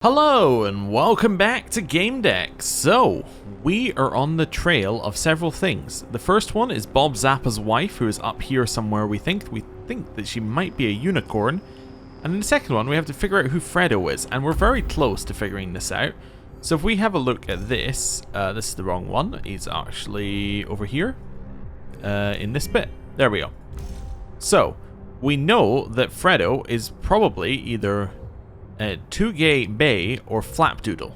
Hello and welcome back to GameDeck. So, we are on the trail of several things. The first one is Bob Zappa's wife, who is up here somewhere. We think that she might be a unicorn. And in the second one, we have to figure out who Fredo is, and we're very close to figuring this out. So if we have a look at this, this is the wrong one. He's actually over here, in this bit. There we go. So, we know that Fredo is probably either Tugay Bay or Flapdoodle.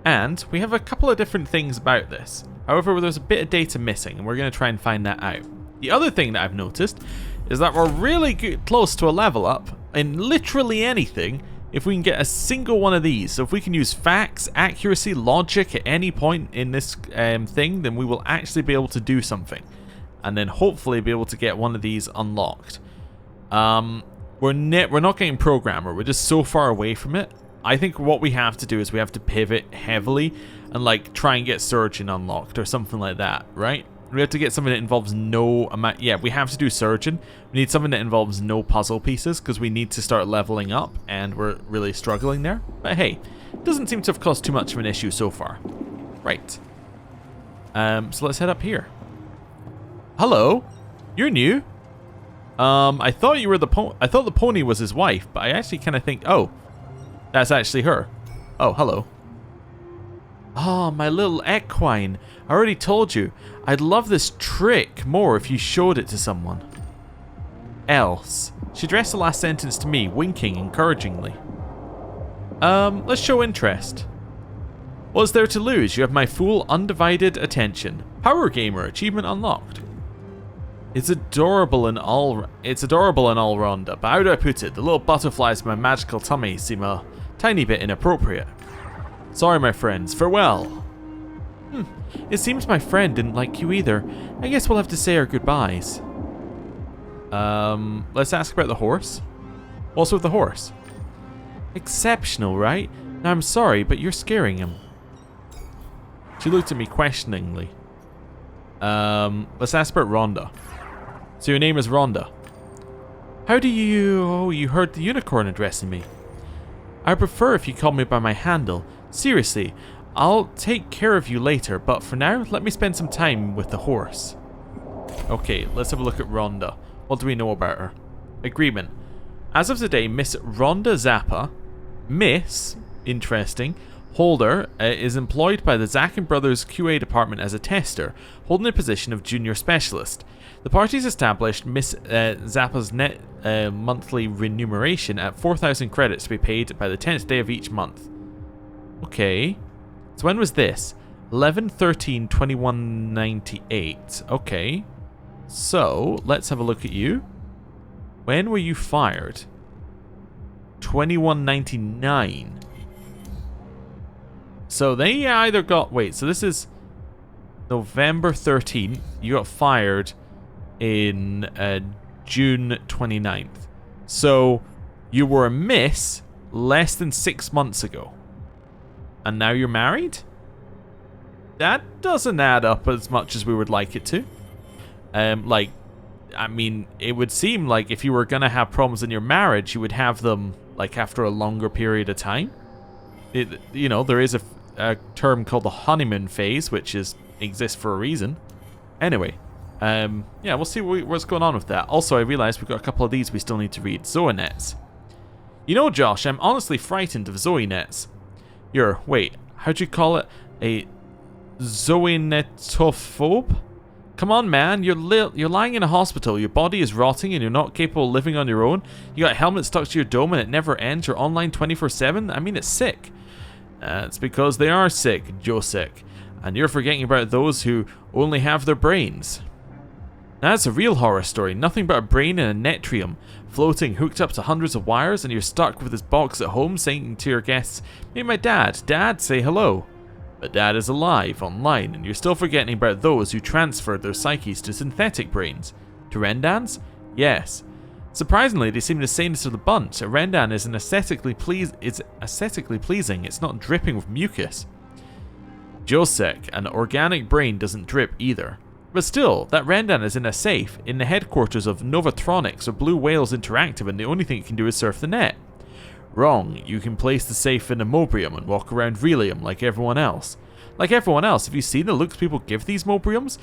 And we have a couple of different things about this. However, there's a bit of data missing, and we're going to try and find that out. The other thing that I've noticed is that we're really close to a level up in literally anything if we can get a single one of these. So if we can use facts, accuracy, logic at any point in this thing, then we will actually be able to do something. And then hopefully be able to get one of these unlocked. We're not getting programmer, we're just so far away from it. I think what we have to do is we have to pivot heavily and like try and get surgeon unlocked or something like that, right? We have to get something that involves no amount. Yeah, we have to do surgeon. We need something that involves no puzzle pieces because we need to start leveling up and we're really struggling there. But hey, it doesn't seem to have caused too much of an issue so far. Right. So let's head up here. Hello, you're new. I thought you were I thought the pony was his wife, but I actually kind of think, oh, that's actually her. Oh, hello. Oh, my little equine. I already told you. I'd love this trick more if you showed it to someone else. She addressed the last sentence to me, winking encouragingly. Let's show interest. What's there to lose? You have my full, undivided attention. Power Gamer, achievement unlocked. It's adorable and all-rounder, but how do I put it? The little butterflies in my magical tummy seem a tiny bit inappropriate. Sorry, my friends. Farewell. It seems my friend didn't like you either. I guess we'll have to say our goodbyes. Let's ask about the horse. What's with the horse? Exceptional, right? Now I'm sorry, but you're scaring him. She looked at me questioningly. Let's ask about Rhonda. So your name is Rhonda. How do you... Oh, you heard the unicorn addressing me. I prefer if you call me by my handle. Seriously, I'll take care of you later, but for now, let me spend some time with the horse. Okay, let's have a look at Rhonda. What do we know about her? Agreement. As of today, Miss Rhonda Zappa, interesting, Holder is employed by the Zack & Brothers QA department as a tester, holding the position of junior specialist. The parties established Miss Zappa's net monthly remuneration at 4,000 credits to be paid by the 10th day of each month. Okay. So when was this? 11/13/2198. Okay. So, let's have a look at you. When were you fired? 2199. So they either got... Wait, so this is November 13th. You got fired in June 29th. So you were a miss less than 6 months ago. And now you're married? That doesn't add up as much as we would like it to. I mean, it would seem like if you were going to have problems in your marriage, you would have them like after a longer period of time. You know, there is a term called the honeymoon phase, which exists for a reason. Anyway, yeah, we'll see what's going on with that. Also, I realized we've got a couple of these we still need to read. Zoanets. You know, Josh, I'm honestly frightened of Zoanets. Wait, how'd you call it? A zoanetophobe? Come on, man, you're lying in a hospital, your body is rotting and you're not capable of living on your own. You got a helmet stuck to your dome and it never ends. You're online 24/7. I mean, it's sick. It's because they are sick, Josek. And you're forgetting about those who only have their brains. That's a real horror story. Nothing but a brain in a netrium, floating, hooked up to hundreds of wires, and you're stuck with this box at home saying to your guests, "Meet my dad. Dad, say hello." But Dad is alive, online, and you're still forgetting about those who transferred their psyches to synthetic brains. To Rendans? Yes. Surprisingly, they seem the sanest of the bunch. A Rendan is aesthetically pleasing. It's not dripping with mucus. Josek, an organic brain doesn't drip either. But still, that Rendan is in a safe in the headquarters of Novatronics or Blue Whales Interactive, and the only thing it can do is surf the net. Wrong. You can place the safe in Immobrium and walk around Relium like everyone else. Like everyone else, have you seen the looks people give these Mobriums?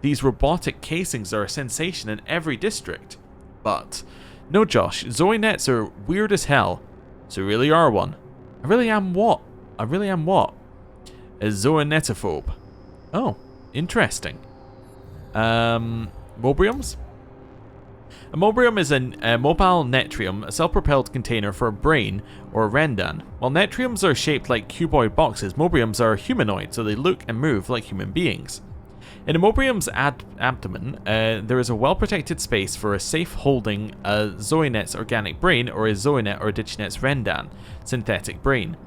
These robotic casings are a sensation in every district. But, no Josh, Zoe nets are weird as hell. So you really are one. I really am what? A zoonetophobe. Oh, interesting. Mobriums? A Mobrium is a mobile Netrium, a self-propelled container for a brain or a Rendan. While Netriums are shaped like cuboid boxes, Mobriums are humanoid, so they look and move like human beings. In a Mobrium's abdomen, there is a well-protected space for a safe holding a Zoenet's organic brain or a Zoenet or Digionet's Rendan synthetic brain.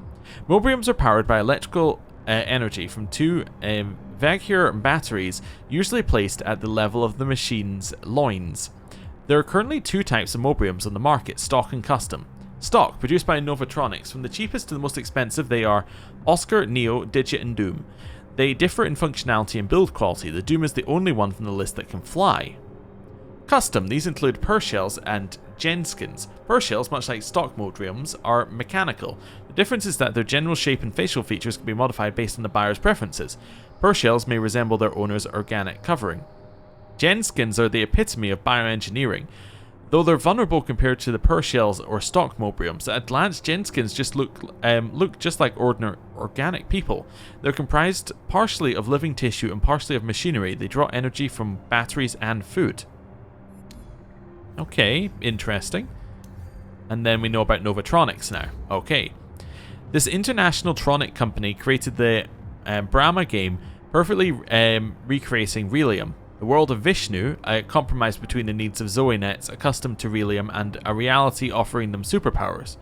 Mobriums are powered by electrical energy from two Vagure batteries, usually placed at the level of the machine's loins. There are currently two types of Mobriums on the market, stock and custom. Stock, produced by Novatronics. From the cheapest to the most expensive, they are Oscar, Neo, Digit, and Doom. They differ in functionality and build quality. The Doom is the only one from the list that can fly. Custom, these include Pershells and Genskins. Pershells, much like stock Mobriums, are mechanical. The difference is that their general shape and facial features can be modified based on the buyer's preferences. Pershells may resemble their owner's organic covering. Genskins are the epitome of bioengineering. Though they're vulnerable compared to the Pershells or stock Mobriums, at a glance Genskins just look just like ordinary organic people. They're comprised partially of living tissue and partially of machinery. They draw energy from batteries and food. Okay, interesting. And then we know about Novatronics now. Okay. This international tronic company created the Brahma game, perfectly recreating Relium. The world of Vishnu, a compromise between the needs of Zoenets accustomed to Relium and a reality offering them superpowers.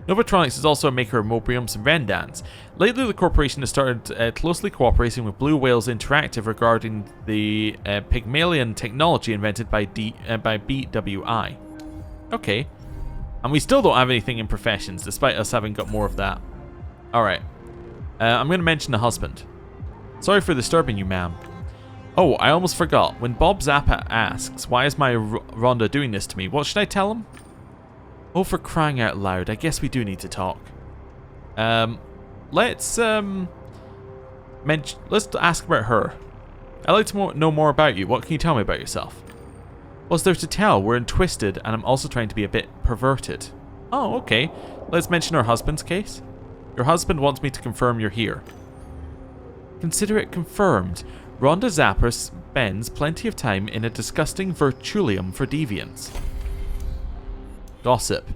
Novatronics is also a maker of Mobriums and Rendans. Lately, the corporation has started closely cooperating with Blue Whales Interactive regarding the Pygmalion technology invented by BWI. Okay. And we still don't have anything in professions, despite us having got more of that. Alright. I'm going to mention the husband. Sorry for disturbing you, ma'am. Oh, I almost forgot. When Bob Zappa asks, why is my Rhonda doing this to me, what should I tell him? Oh, for crying out loud, I guess we do need to talk. Let's ask about her. I'd like to know more about you. What can you tell me about yourself? What's there to tell? We're twisted, and I'm also trying to be a bit perverted. Oh, okay. Let's mention our husband's case. Your husband wants me to confirm you're here. Consider it confirmed. Rhonda Zappa spends plenty of time in a disgusting virtulium for deviants. Gossip.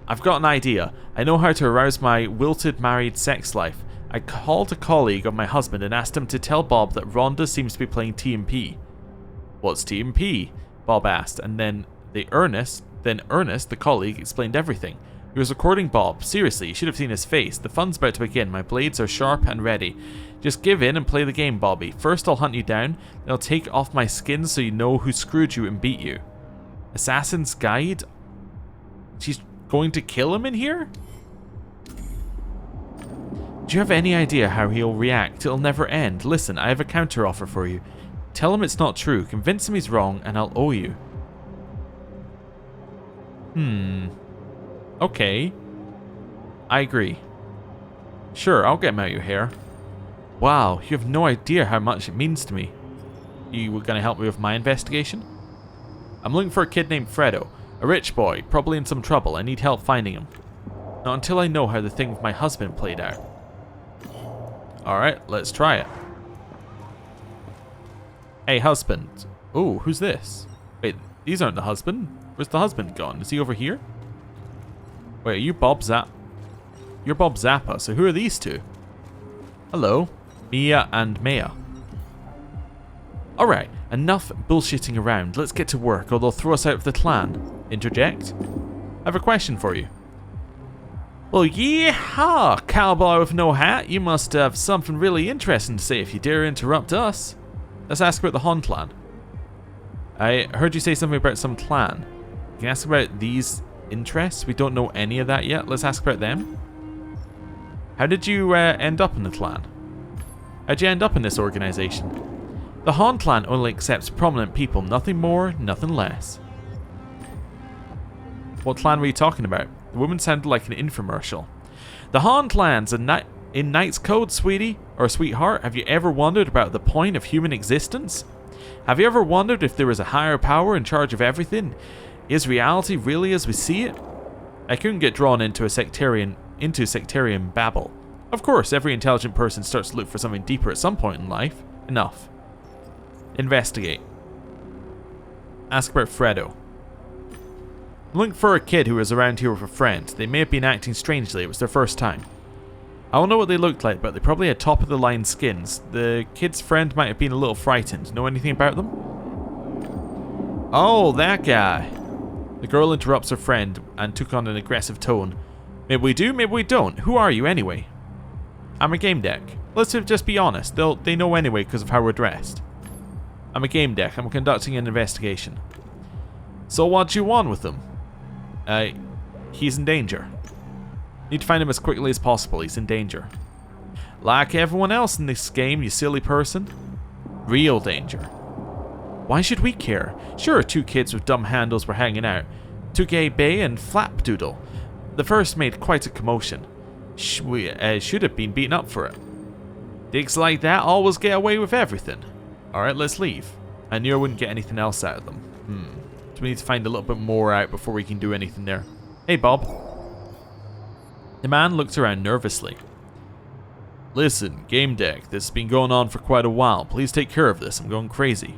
I've got an idea. I know how to arouse my wilted married sex life. I called a colleague of my husband and asked him to tell Bob that Rhonda seems to be playing TMP. What's TMP? Bob asked, and then Ernest, the colleague, explained everything. He was recording Bob. Seriously, you should have seen his face. The fun's about to begin. My blades are sharp and ready. Just give in and play the game, Bobby. First I'll hunt you down, then I'll take off my skin so you know who screwed you and beat you. Assassin's Guide? She's going to kill him in here? Do you have any idea how he'll react? It'll never end. Listen, I have a counter offer for you. Tell him it's not true, convince him he's wrong, and I'll owe you. Okay. I agree. Sure, I'll get him out your hair. Wow, you have no idea how much it means to me. You were going to help me with my investigation? I'm looking for a kid named Fredo. A rich boy, probably in some trouble. I need help finding him. Not until I know how the thing with my husband played out. Alright, let's try it. Hey, husband. Oh, who's this? Wait, these aren't the husband. Where's the husband gone? Is he over here? Wait, are you Bob Zappa? You're Bob Zappa, so who are these two? Hello, Mia and Maya. Alright, enough bullshitting around. Let's get to work or they'll throw us out of the clan. Interject? I have a question for you. Well, yeehaw, cowboy with no hat. You must have something really interesting to say if you dare interrupt us. Let's ask about the Han clan. I heard you say something about some clan. Can you ask about these interests? We don't know any of that yet. Let's ask about them. How did you end up in the clan? How'd you end up in this organization? The Han clan only accepts prominent people, nothing more, nothing less. What clan were you talking about? The woman sounded like an infomercial. The Hauntlands in Knight's Code, sweetie, or sweetheart. Have you ever wondered about the point of human existence? Have you ever wondered if there is a higher power in charge of everything? Is reality really as we see it? I couldn't get drawn into sectarian babble. Of course, every intelligent person starts to look for something deeper at some point in life. Enough. Investigate. Ask about Fredo. Look for a kid who was around here with a friend. They may have been acting strangely. It was their first time. I don't know what they looked like, but they probably had top-of-the-line skins. The kid's friend might have been a little frightened. Know anything about them? Oh, that guy. The girl interrupts her friend and took on an aggressive tone. Maybe we do, maybe we don't. Who are you anyway? I'm a game deck. Let's just be honest. They know anyway because of how we're dressed. I'm a game deck. I'm conducting an investigation. So what do you want with him? He's in danger. Need to find him as quickly as possible. He's in danger. Like everyone else in this game, you silly person. Real danger. Why should we care? Sure, two kids with dumb handles were hanging out. Tugay Bay and Flapdoodle. The first made quite a commotion. We should have been beaten up for it. Dicks like that always get away with everything. Alright, let's leave. I knew I wouldn't get anything else out of them. So we need to find a little bit more out before we can do anything there. Hey, Bob. The man looked around nervously. Listen, game deck, this has been going on for quite a while. Please take care of this. I'm going crazy.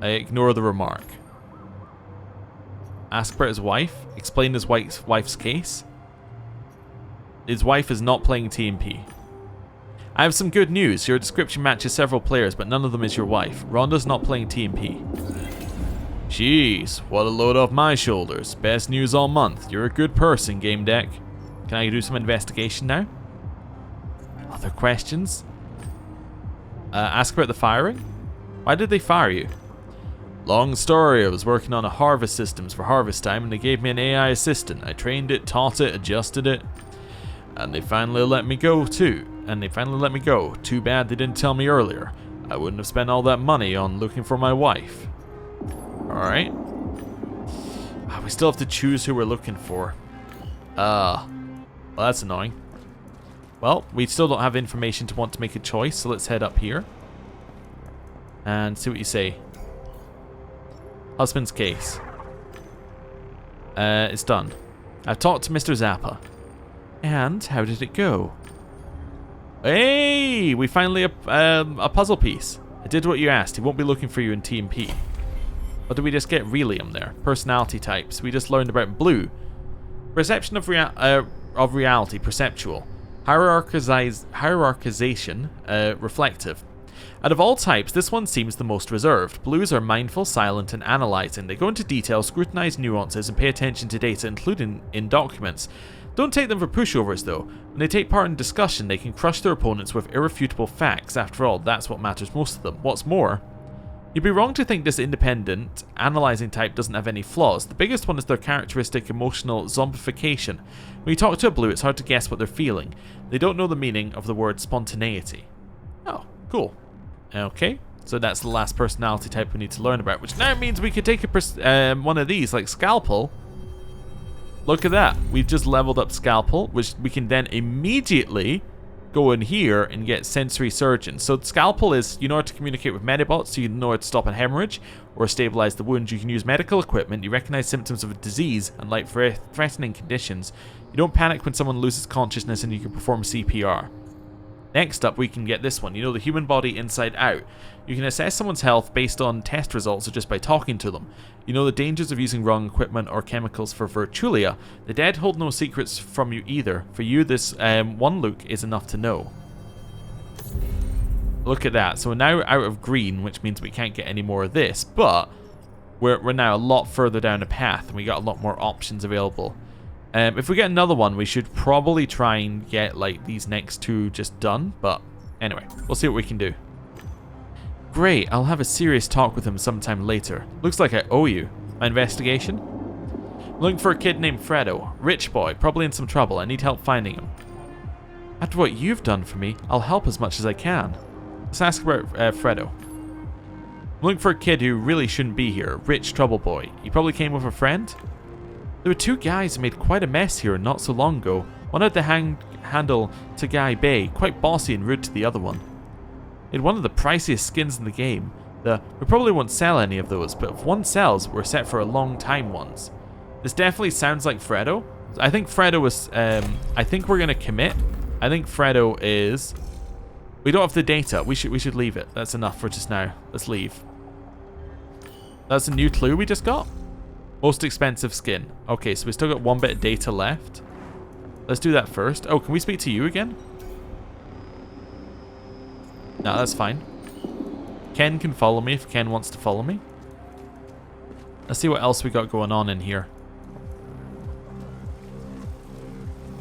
I ignore the remark. Ask about his wife. Explain his wife's case. His wife is not playing TMP. I have some good news. Your description matches several players, but none of them is your wife. Rhonda's not playing TMP. Jeez, what a load off my shoulders. Best news all month. You're a good person, game deck. Can I do some investigation now? Other questions? Ask about the firing? Why did they fire you? Long story. I was working on a harvest systems for harvest time and they gave me an AI assistant. I trained it, taught it, adjusted it. And they finally let me go too. Too bad they didn't tell me earlier. I wouldn't have spent all that money on looking for my wife. Alright. We still have to choose who we're looking for. Well, that's annoying. Well, we still don't have information to want to make a choice, so let's head up here. And see what you say. Husband's case. It's done. I've talked to Mr. Zappa. And how did it go? Hey! We finally a puzzle piece. I did what you asked. He won't be looking for you in TMP. Or did we just get Relium there? Personality types. We just learned about blue. Perception of reality. Perceptual. Hierarchization. Reflective. Out of all types, this one seems the most reserved. Blues are mindful, silent, and analyzing. They go into detail, scrutinize nuances, and pay attention to data, including in documents. Don't take them for pushovers, though. When they take part in discussion, they can crush their opponents with irrefutable facts. After all, that's what matters most to them. What's more, you'd be wrong to think this independent, analyzing type doesn't have any flaws. The biggest one is their characteristic emotional zombification. When you talk to a blue, it's hard to guess what they're feeling. They don't know the meaning of the word spontaneity. Oh, cool. Okay, so that's the last personality type we need to learn about, which now means we could take a one of these, like Scalpel. Look at that. We've just leveled up Scalpel, which we can then immediately go in here and get Sensory Surgeon. So Scalpel is, you know how to communicate with Medibots, so you know how to stop a hemorrhage or stabilize the wound. You can use medical equipment. You recognize symptoms of a disease and life-threatening conditions. You don't panic when someone loses consciousness, and you can perform CPR. Next up, we can get this one. You know the human body inside out. You can assess someone's health based on test results or just by talking to them. You know the dangers of using wrong equipment or chemicals for Virtulia. The dead hold no secrets from you either. For you, this one look is enough to know. Look at that. So we're now out of green, which means we can't get any more of this, but we're now a lot further down a path, and we got a lot more options available. If we get another one, we should probably try and get like these next two just done, but anyway, we'll see what we can do. Great, I'll have a serious talk with him sometime later. Looks like I owe you. My investigation? I'm looking for a kid named Fredo. Rich boy, probably in some trouble. I need help finding him. After what you've done for me, I'll help as much as I can. Let's ask about Fredo. I'm looking for a kid who really shouldn't be here. Rich trouble boy. He probably came with a friend? There were two guys who made quite a mess here not so long ago. One had the handle to Guy Bay, quite bossy and rude to the other one. He had one of the priciest skins in the game. We probably won't sell any of those, but if one sells, we're set for a long time ones. This definitely sounds like Fredo. I think Fredo was, I think we're gonna commit. I think Fredo is, we don't have the data. We should leave it. That's enough for just now. Let's leave. That's a new clue we just got. Most expensive skin. Okay, so we still got one bit of data left. Let's do that first. Oh, can we speak to you again? No, that's fine. Ken can follow me if Ken wants to follow me. Let's see what else we got going on in here.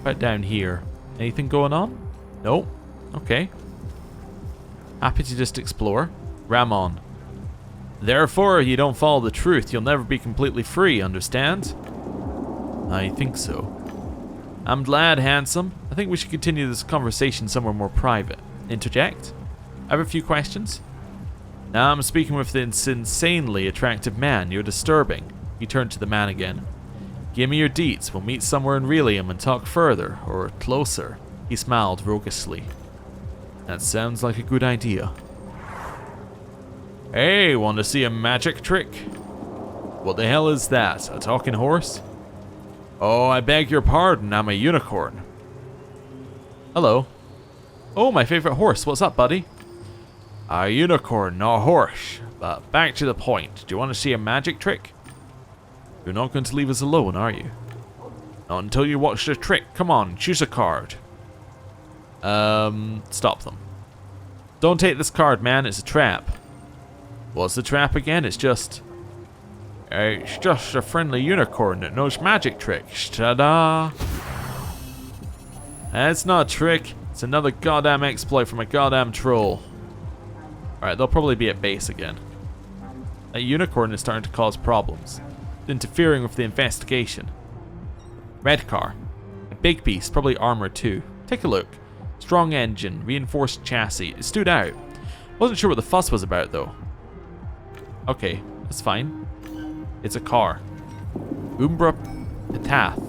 Right down here. Anything going on? Nope. Okay. Happy to just explore. Ram on. Therefore, you don't follow the truth, you'll never be completely free, understand? I think so. I'm glad, handsome. I think we should continue this conversation somewhere more private. Interject? I have a few questions. Now I'm speaking with this insanely attractive man. You're disturbing. He turned to the man again. Give me your deets. We'll meet somewhere in Relium and talk further, or closer. He smiled roguishly. That sounds like a good idea. Hey, want to see a magic trick? What the hell is that? A talking horse? Oh, I beg your pardon, I'm a unicorn. Hello. Oh, my favorite horse. What's up, buddy? A unicorn, not a horse. But back to the point. Do you want to see a magic trick? You're not going to leave us alone, are you? Not until you watch the trick. Come on, choose a card. Stop them. Don't take this card, man. It's a trap. What's the trap again? It's just a friendly unicorn that knows magic tricks. Ta-da! That's not a trick. It's another goddamn exploit from a goddamn troll. Alright, they'll probably be at base again. That unicorn is starting to cause problems. Interfering with the investigation. Red car. A big piece, probably armor too. Take a look. Strong engine, reinforced chassis. It stood out. Wasn't sure what the fuss was about though. Okay, that's fine. It's a car. Umbra Patath.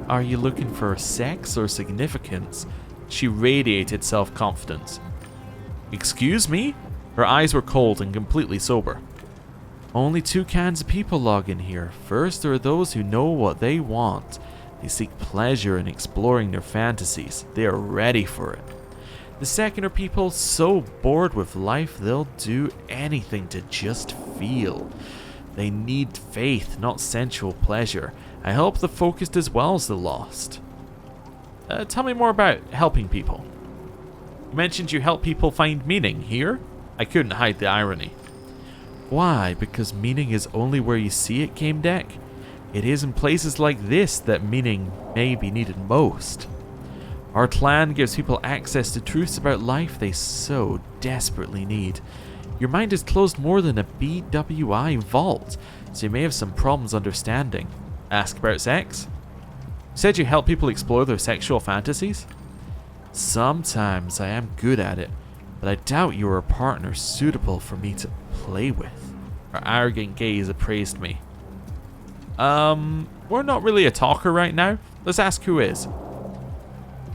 Are you looking for sex or significance? She radiated self-confidence. Excuse me? Her eyes were cold and completely sober. Only two kinds of people log in here. First, there are those who know what they want. They seek pleasure in exploring their fantasies. They are ready for it. The second are people so bored with life they'll do anything to just feel. They need faith, not sensual pleasure. I help the focused as well as the lost. Tell me more about helping people. You mentioned you help people find meaning here? I couldn't hide the irony. Why? Because meaning is only where you see it, Game Deck? It is in places like this that meaning may be needed most. Our clan gives people access to truths about life they so desperately need. Your mind is closed more than a BWI vault, so you may have some problems understanding. Ask about sex? You said you help people explore their sexual fantasies? Sometimes I am good at it, but I doubt you are a partner suitable for me to play with. Her arrogant gaze appraised me. We're not really a talker right now. Let's ask who is.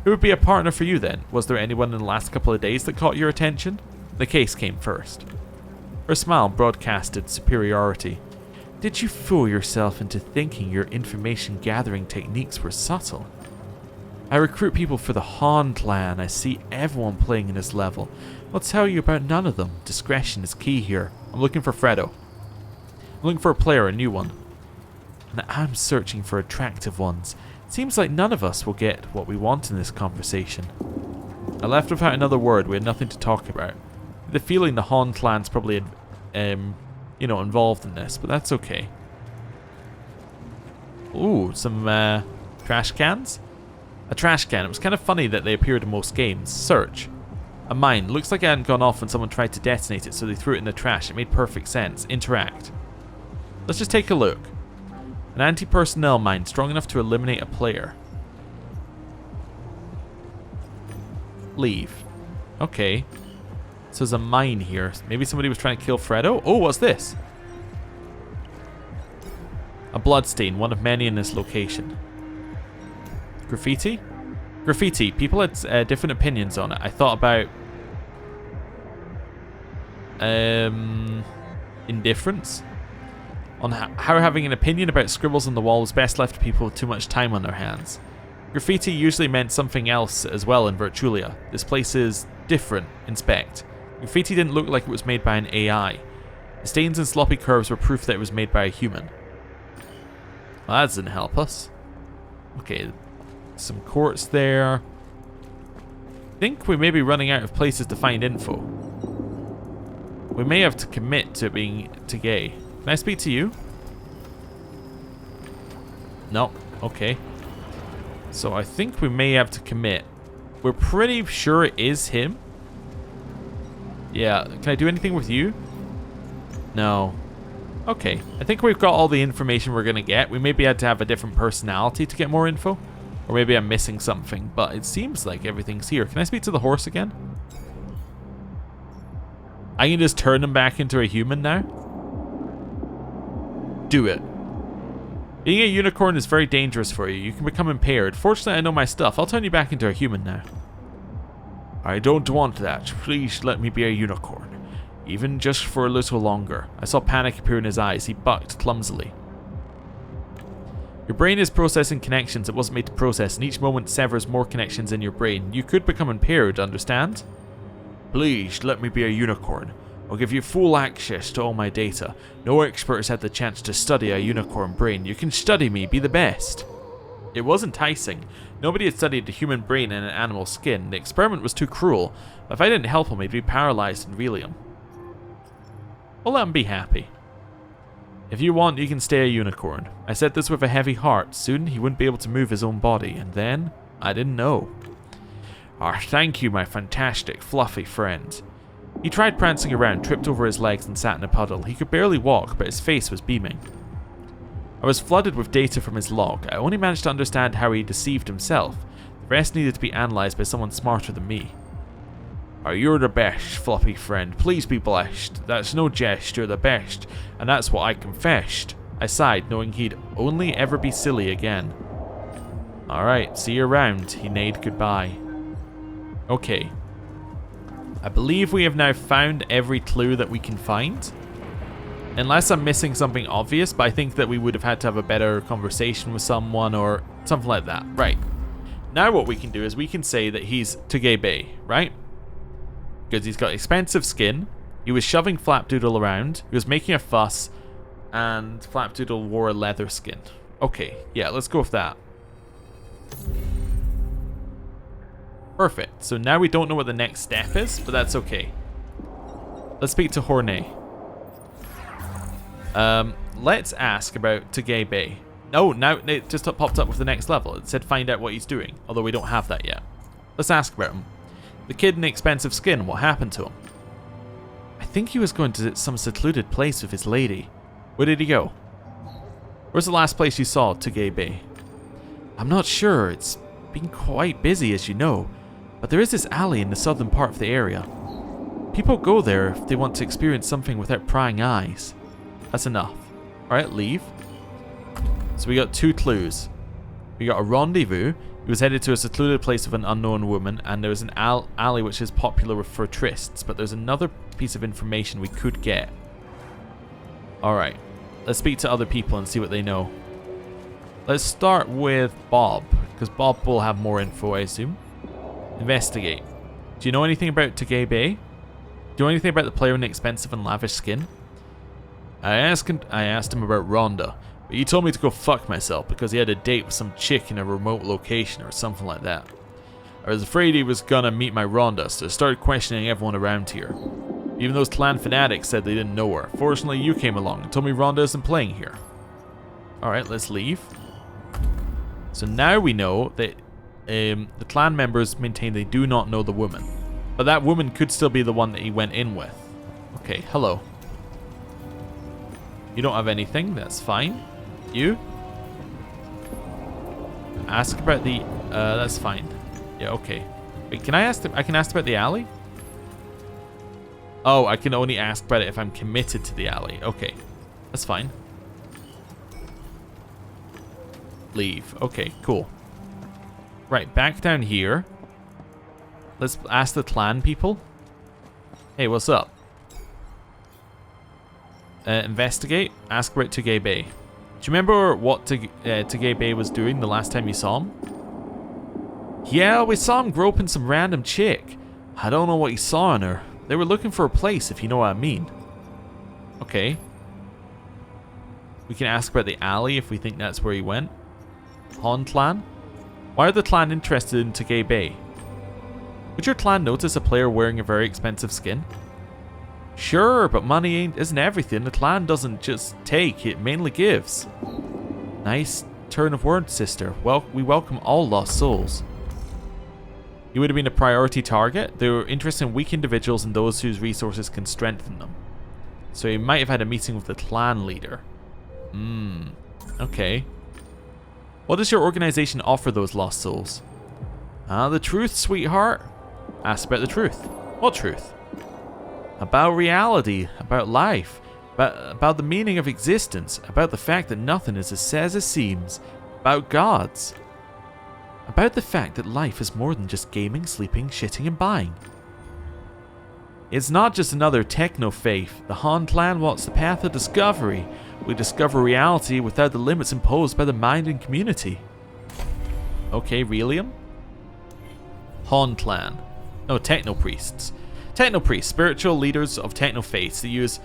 Who would be a partner for you then? Was there anyone in the last couple of days that caught your attention? The case came first. Her smile broadcasted superiority. Did you fool yourself into thinking your information gathering techniques were subtle? I recruit people for the Han clan. I see everyone playing in this level. I'll tell you about none of them. Discretion is key here. I'm looking for Fredo. I'm looking for a player, a new one. And I'm searching for attractive ones. Seems like none of us will get what we want in this conversation. I left without another word. We had nothing to talk about. The feeling the Han clan's probably, involved in this, but that's okay. Ooh, some trash cans. A trash can. It was kind of funny that they appeared in most games. Search. A mine. Looks like it hadn't gone off when someone tried to detonate it, so they threw it in the trash. It made perfect sense. Interact. Let's just take a look. An anti-personnel mine strong enough to eliminate a player. Leave. Okay. So there's a mine here. Maybe somebody was trying to kill Fredo? Oh, what's this? A bloodstain, one of many in this location. Graffiti? Graffiti. People had different opinions on it. I thought about indifference. On how having an opinion about scribbles on the wall was best left to people with too much time on their hands. Graffiti usually meant something else as well in Virtualia. This place is different in spec. Graffiti didn't look like it was made by an AI. The stains and sloppy curves were proof that it was made by a human. Well, that doesn't help us. Okay, some quartz there. I think we may be running out of places to find info. We may have to commit to being gay. Can I speak to you? No. Okay. So I think we may have to commit. We're pretty sure it is him. Yeah. Can I do anything with you? No. Okay. I think we've got all the information we're going to get. We maybe had to have a different personality to get more info. Or maybe I'm missing something. But it seems like everything's here. Can I speak to the horse again? I can just turn him back into a human now. Do it. Being a unicorn is very dangerous for you. You can become impaired. Fortunately, I know my stuff. I'll turn you back into a human now. I don't want that. Please let me be a unicorn. Even just for a little longer. I saw panic appear in his eyes. He bucked clumsily. Your brain is processing connections it wasn't made to process, and each moment severs more connections in your brain. You could become impaired, understand? Please let me be a unicorn. I'll give you full access to all my data. No expert has had the chance to study a unicorn brain. You can study me, be the best. It was enticing. Nobody had studied the human brain in an animal skin. The experiment was too cruel. But if I didn't help him, he'd be paralyzed and Relium. We'll let him be happy. If you want, you can stay a unicorn. I said this with a heavy heart. Soon he wouldn't be able to move his own body. And then, I didn't know. Thank you, my fantastic, fluffy friend. He tried prancing around, tripped over his legs and sat in a puddle. He could barely walk, but his face was beaming. I was flooded with data from his log. I only managed to understand how he deceived himself. The rest needed to be analysed by someone smarter than me. You're the best, fluffy friend. Please be blessed. That's no jest, you're the best. And that's what I confessed. I sighed, knowing he'd only ever be silly again. Alright, see you around. He neighed goodbye. Okay. I believe we have now found every clue that we can find. Unless I'm missing something obvious, but I think that we would have had to have a better conversation with someone or something like that. Right. Now what we can do is we can say that he's Tugebe, right? Because he's got expensive skin. He was shoving Flapdoodle around. He was making a fuss. And Flapdoodle wore a leather skin. Okay, yeah, let's go with that. Perfect. So now we don't know what the next step is, but that's okay. Let's speak to Horne. Let's ask about Tugebe. No, now it just popped up with the next level. It said find out what he's doing, although we don't have that yet. Let's ask about him. The kid in the expensive skin, what happened to him? I think he was going to some secluded place with his lady. Where did he go? Where's the last place you saw Tugebe? I'm not sure. It's been quite busy, as you know. But there is this alley in the southern part of the area. People go there if they want to experience something without prying eyes. That's enough. Alright, leave. So we got 2 clues. We got a rendezvous. He was headed to a secluded place of an unknown woman, and there was an alley which is popular for trysts, but there's another piece of information we could get. Alright, let's speak to other people and see what they know. Let's start with Bob, because Bob will have more info, I assume. Investigate. Do you know anything about Tugebe? Do you know anything about the player in the expensive and lavish skin? I asked him about Rhonda, but he told me to go fuck myself because he had a date with some chick in a remote location or something like that. I was afraid he was gonna meet my Rhonda, so I started questioning everyone around here. Even those clan fanatics said they didn't know her. Fortunately, you came along and told me Rhonda isn't playing here. Alright, let's leave. So now we know that the clan members maintain they do not know the woman. But that woman could still be the one that he went in with. Okay, hello. You don't have anything, that's fine. You? Ask about the... that's fine. Yeah, okay. Wait, can I ask... I can ask about the alley? Oh, I can only ask about it if I'm committed to the alley. Okay, that's fine. leave. Okay, cool. Right, back down here. Let's ask the clan people. Hey, what's up? Investigate. Ask about Tugay Bay. Do you remember what Tugay Bay was doing the last time you saw him? Yeah, we saw him groping some random chick. I don't know what he saw in her. They were looking for a place, if you know what I mean. Okay. We can ask about the alley if we think that's where he went. Han clan? Why are the clan interested in Tugay Bay? Would your clan notice a player wearing a very expensive skin? Sure, but money isn't everything. The clan doesn't just take, it mainly gives. Nice turn of words, sister. Well, we welcome all lost souls. You would have been a priority target. They were interested in weak individuals and those whose resources can strengthen them. So he might have had a meeting with the clan leader. Okay. What does your organization offer those lost souls? The truth, sweetheart. Ask about the truth. What truth? About reality, about life, about the meaning of existence, about the fact that nothing is as says it seems, about gods. About the fact that life is more than just gaming, sleeping, shitting, and buying. It's not just another techno-faith. The Han clan walks the path of discovery. We discover reality without the limits imposed by the mind and community. Okay, Relium? Han clan. No, techno-priests. Techno-priests, spiritual leaders of techno-faiths that use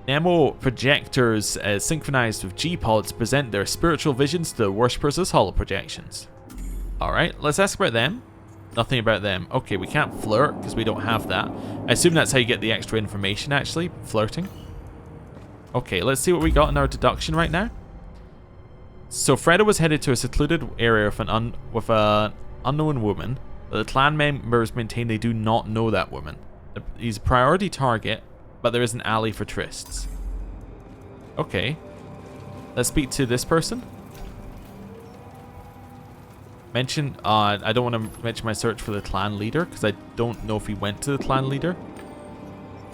Nemo projectors synchronized with G-pods present their spiritual visions to the worshippers as hollow projections. Alright, let's ask about them. Nothing about them. Okay, we can't flirt because we don't have that. I assume that's how you get the extra information, actually, flirting. Okay, let's see what we got in our deduction right now. So Fredo was headed to a secluded area with an unknown woman, but the clan members maintain they do not know that woman. He's a priority target, but there is an alley for trysts. Okay. Let's speak to this person. Mention, I don't want to mention my search for the clan leader, because I don't know if he went to the clan leader.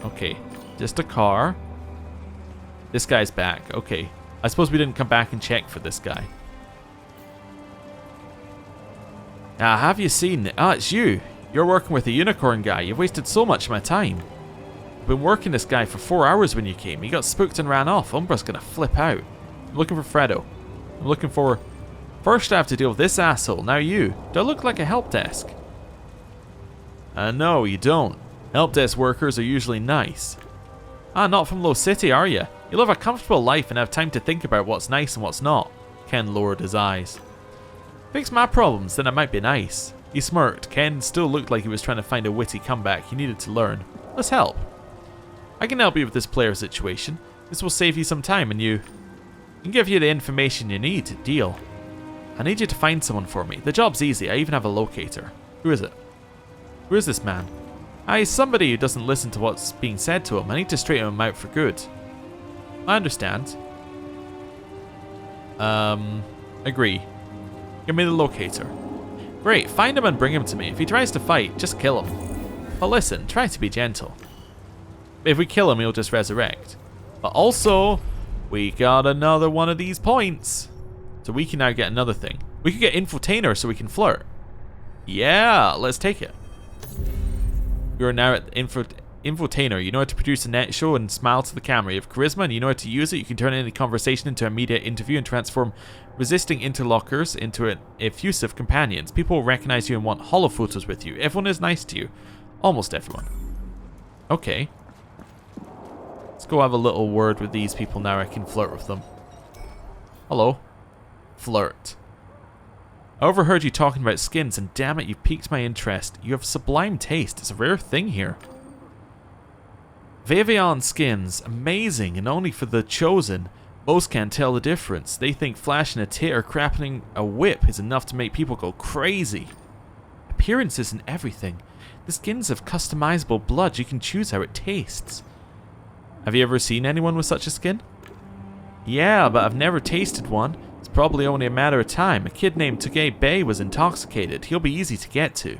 Okay, just a car. This guy's back, okay. I suppose we didn't come back and check for this guy. Have you seen it? It's you. You're working with a unicorn guy. You've wasted so much of my time. I've been working this guy for 4 hours when you came. He got spooked and ran off. Umbra's gonna flip out. I'm looking for Fredo. I'm looking for... First I have to deal with this asshole, now you. Do I look like a help desk? No, you don't. Help desk workers are usually nice. Not from Low City, are you? You live a comfortable life and have time to think about what's nice and what's not. Ken lowered his eyes. Fix my problems, then I might be nice. He smirked. Ken still looked like he was trying to find a witty comeback he needed to learn. Let's help. I can help you with this player situation. This will save you some time and you can give you the information you need. Deal. I need you to find someone for me. The job's easy. I even have a locator. Who is it? Who is this man? He's somebody who doesn't listen to what's being said to him. I need to straighten him out for good. I understand. Agree. Give me the locator. Great, find him and bring him to me. If he tries to fight, just kill him. But listen, try to be gentle. If we kill him, he'll just resurrect. But also, we got another one of these points. So we can now get another thing. We could get Infotainer so we can flirt. Yeah, let's take it. You are now at Infotainer. You know how to produce a net show and smile to the camera. You have charisma and you know how to use it. You can turn any conversation into a media interview and transform resisting interlocutors into effusive companions. People will recognize you and want holo photos with you. Everyone is nice to you. Almost everyone. Okay. Let's go have a little word with these people now. I can flirt with them. Hello. Flirt. I overheard you talking about skins and damn it, you piqued my interest. You have sublime taste. It's a rare thing here. Vavion skins. Amazing and only for the chosen. Most can't tell the difference. They think flashing a tit or crapping a whip is enough to make people go crazy. Appearance isn't everything. The skins have customizable blood. You can choose how it tastes. Have you ever seen anyone with such a skin? Yeah, but I've never tasted one. It's probably only a matter of time. A kid named Tugay Bay was intoxicated. He'll be easy to get to.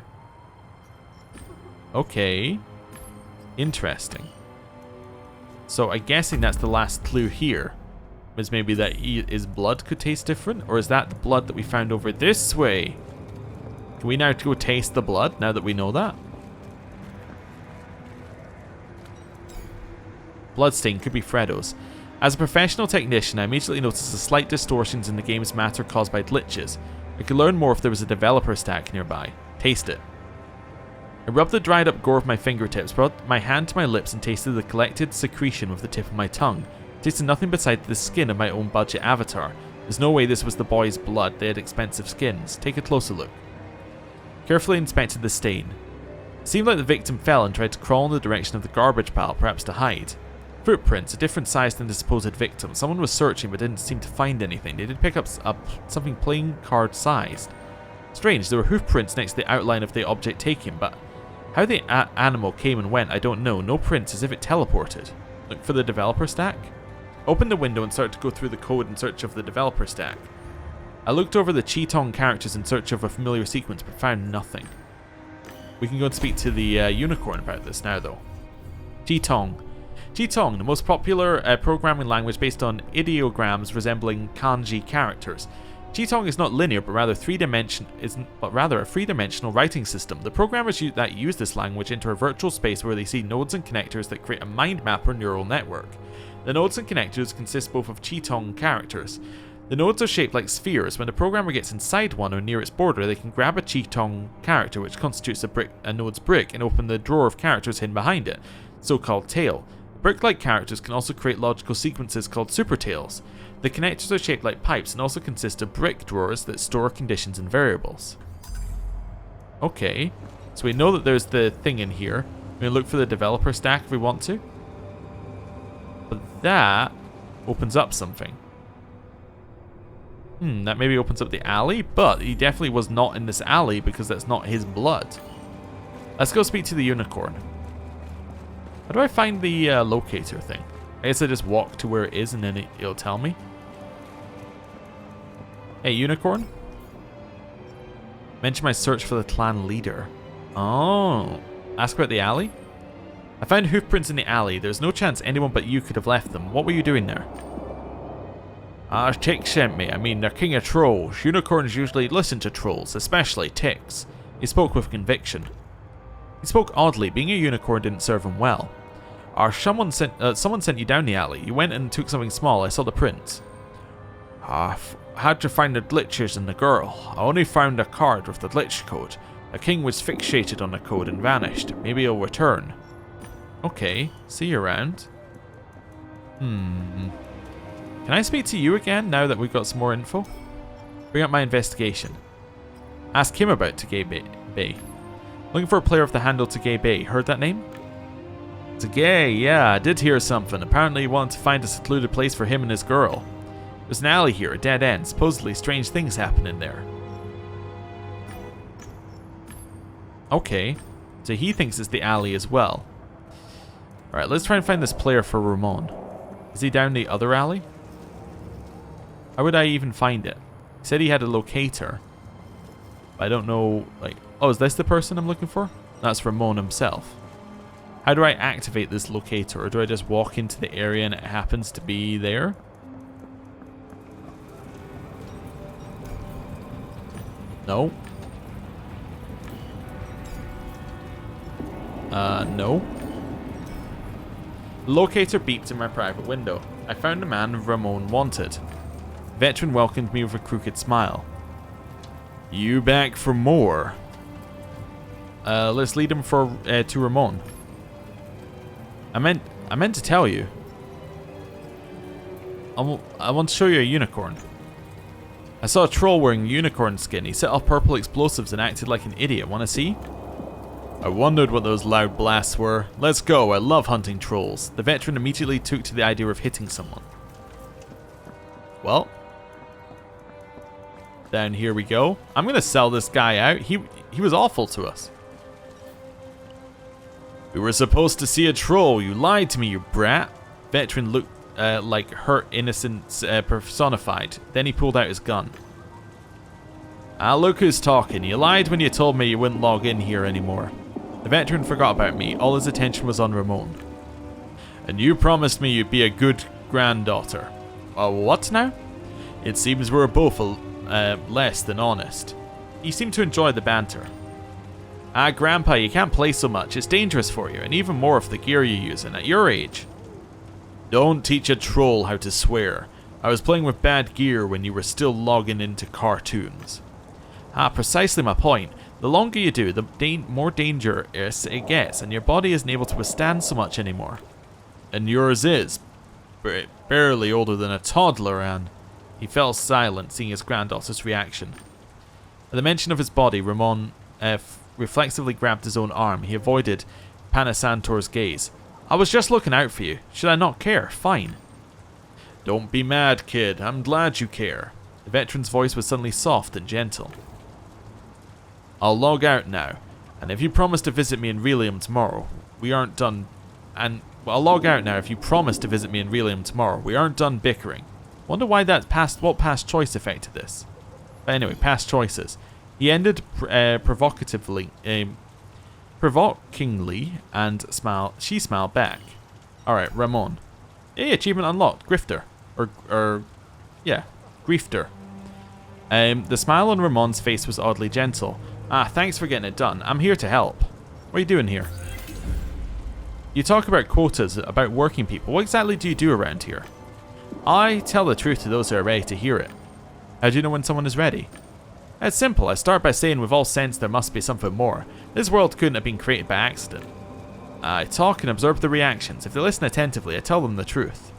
Okay. Interesting. So I'm guessing that's the last clue here. is maybe that his blood could taste different? Or is that the blood that we found over this way? Can we now go taste the blood now that we know that? Bloodstain could be Fredo's. As a professional technician, I immediately noticed the slight distortions in the game's matter caused by glitches. I could learn more if there was a developer stack nearby. Taste it. I rubbed the dried up gore of my fingertips, brought my hand to my lips and tasted the collected secretion with the tip of my tongue. Tasted nothing beside the skin of my own budget avatar. There's no way this was the boy's blood, they had expensive skins. Take a closer look. Carefully inspected the stain. It seemed like the victim fell and tried to crawl in the direction of the garbage pile, perhaps to hide. Footprints, a different size than the supposed victim. Someone was searching but didn't seem to find anything. They did pick up something playing card sized. Strange, there were hoof prints next to the outline of the object taken, but how the animal came and went, I don't know. No prints, as if it teleported. Look for the developer stack. Open the window and started to go through the code in search of the developer stack. I looked over the Qitong characters in search of a familiar sequence, but found nothing. We can go and speak to the unicorn about this now, though. Qitong. Qitong, the most popular programming language based on ideograms resembling kanji characters. Qitong is not linear, but rather a three-dimensional writing system. The programmers that use this language enter a virtual space where they see nodes and connectors that create a mind map or neural network. The nodes and connectors consist both of Qitong characters. The nodes are shaped like spheres. When the programmer gets inside one or near its border, they can grab a Qitong character, which constitutes a node's brick, and open the drawer of characters hidden behind it, so-called tail. Brick-like characters can also create logical sequences called supertails. The connectors are shaped like pipes and also consist of brick drawers that store conditions and variables. Okay, so we know that there's the thing in here. We're going to look for the developer stack if we want to. But that opens up something. That maybe opens up the alley, but he definitely was not in this alley because that's not his blood. Let's go speak to the unicorn. How do I find the locator thing? I guess I just walk to where it is and then it'll tell me. Hey, unicorn? Mention my search for the clan leader. Oh. Ask about the alley? I found hoofprints in the alley. There's no chance anyone but you could have left them. What were you doing there? Tick sent me. I mean, they're king of trolls. Unicorns usually listen to trolls, especially ticks. He spoke with conviction. He spoke oddly. Being a unicorn didn't serve him well. Someone sent you down the alley. You went and took something small. I saw the prints. Had to find the glitches in the girl. I only found a card with the glitch code. The king was fixated on the code and vanished. Maybe he'll return. Okay, see you around. Can I speak to you again now that we've got some more info? Bring up my investigation. Ask him about Tagay Bay. Looking for a player with the handle Tagay Bay. Heard that name? Tagay, yeah, I did hear something. Apparently he wanted to find a secluded place for him and his girl. There's an alley here, a dead end. Supposedly strange things happen in there. Okay, so he thinks it's the alley as well. Alright, let's try and find this player for Ramon. Is he down the other alley? How would I even find it? He said he had a locator. But I don't know, like... Oh, is this the person I'm looking for? That's Ramon himself. How do I activate this locator? Or do I just walk into the area and it happens to be there? No. No. The locator beeped in my private window. I found the man Ramon wanted. The veteran welcomed me with a crooked smile. You back for more? Let's lead him to Ramon. I meant to tell you. I want to show you a unicorn. I saw a troll wearing unicorn skin. He set off purple explosives and acted like an idiot. Want to see? I wondered what those loud blasts were. Let's go. I love hunting trolls. The veteran immediately took to the idea of hitting someone. Well, then here we go. I'm going to sell this guy out. He was awful to us. We were supposed to see a troll. You lied to me, you brat. Veteran looked like hurt innocence personified. Then he pulled out his gun. Look who's talking. You lied when you told me you wouldn't log in here anymore. The veteran forgot about me. All his attention was on Ramon. And you promised me you'd be a good granddaughter. What now? It seems we're both less than honest. You seem to enjoy the banter. Grandpa, you can't play so much. It's dangerous for you, and even more if the gear you're using at your age. Don't teach a troll how to swear. I was playing with bad gear when you were still logging into cartoons. Precisely my point. The longer you do, the more dangerous it gets, and your body isn't able to withstand so much anymore. And yours is. Barely older than a toddler, and... He fell silent, seeing his granddaughter's reaction. At the mention of his body, Ramon reflexively grabbed his own arm. He avoided Panasantor's gaze. I was just looking out for you. Should I not care? Fine. Don't be mad, kid. I'm glad you care. The veteran's voice was suddenly soft and gentle. I'll log out now, and if you promise to visit me in Relium tomorrow, we aren't done. I'll log out now if you promise to visit me in Relium tomorrow. We aren't done bickering. Wonder why what past choice affected this. But anyway, past choices. He ended provokingly, and she smiled back. Alright, Ramon. Hey, achievement unlocked. Grifter. Yeah, Griefter. The smile on Ramon's face was oddly gentle. Thanks for getting it done. I'm here to help. What are you doing here? You talk about quotas, about working people. What exactly do you do around here? I tell the truth to those who are ready to hear it. How do you know when someone is ready? It's simple. I start by saying with all sense there must be something more. This world couldn't have been created by accident. I talk and observe the reactions. If they listen attentively, I tell them the truth.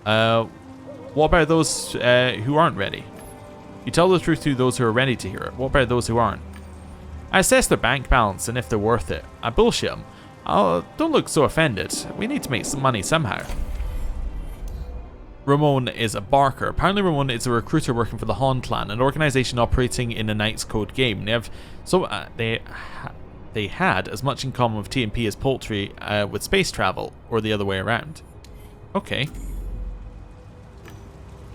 What about those who aren't ready? You tell the truth to those who are ready to hear it. What about those who aren't? I assess their bank balance and if they're worth it. I bullshit them. Don't look so offended. We need to make some money somehow. Ramon is a barker. Apparently Ramon is a recruiter working for the Han clan, an organization operating in the Knight's Code game. They had as much in common with TMP as poultry with space travel, or the other way around. Okay.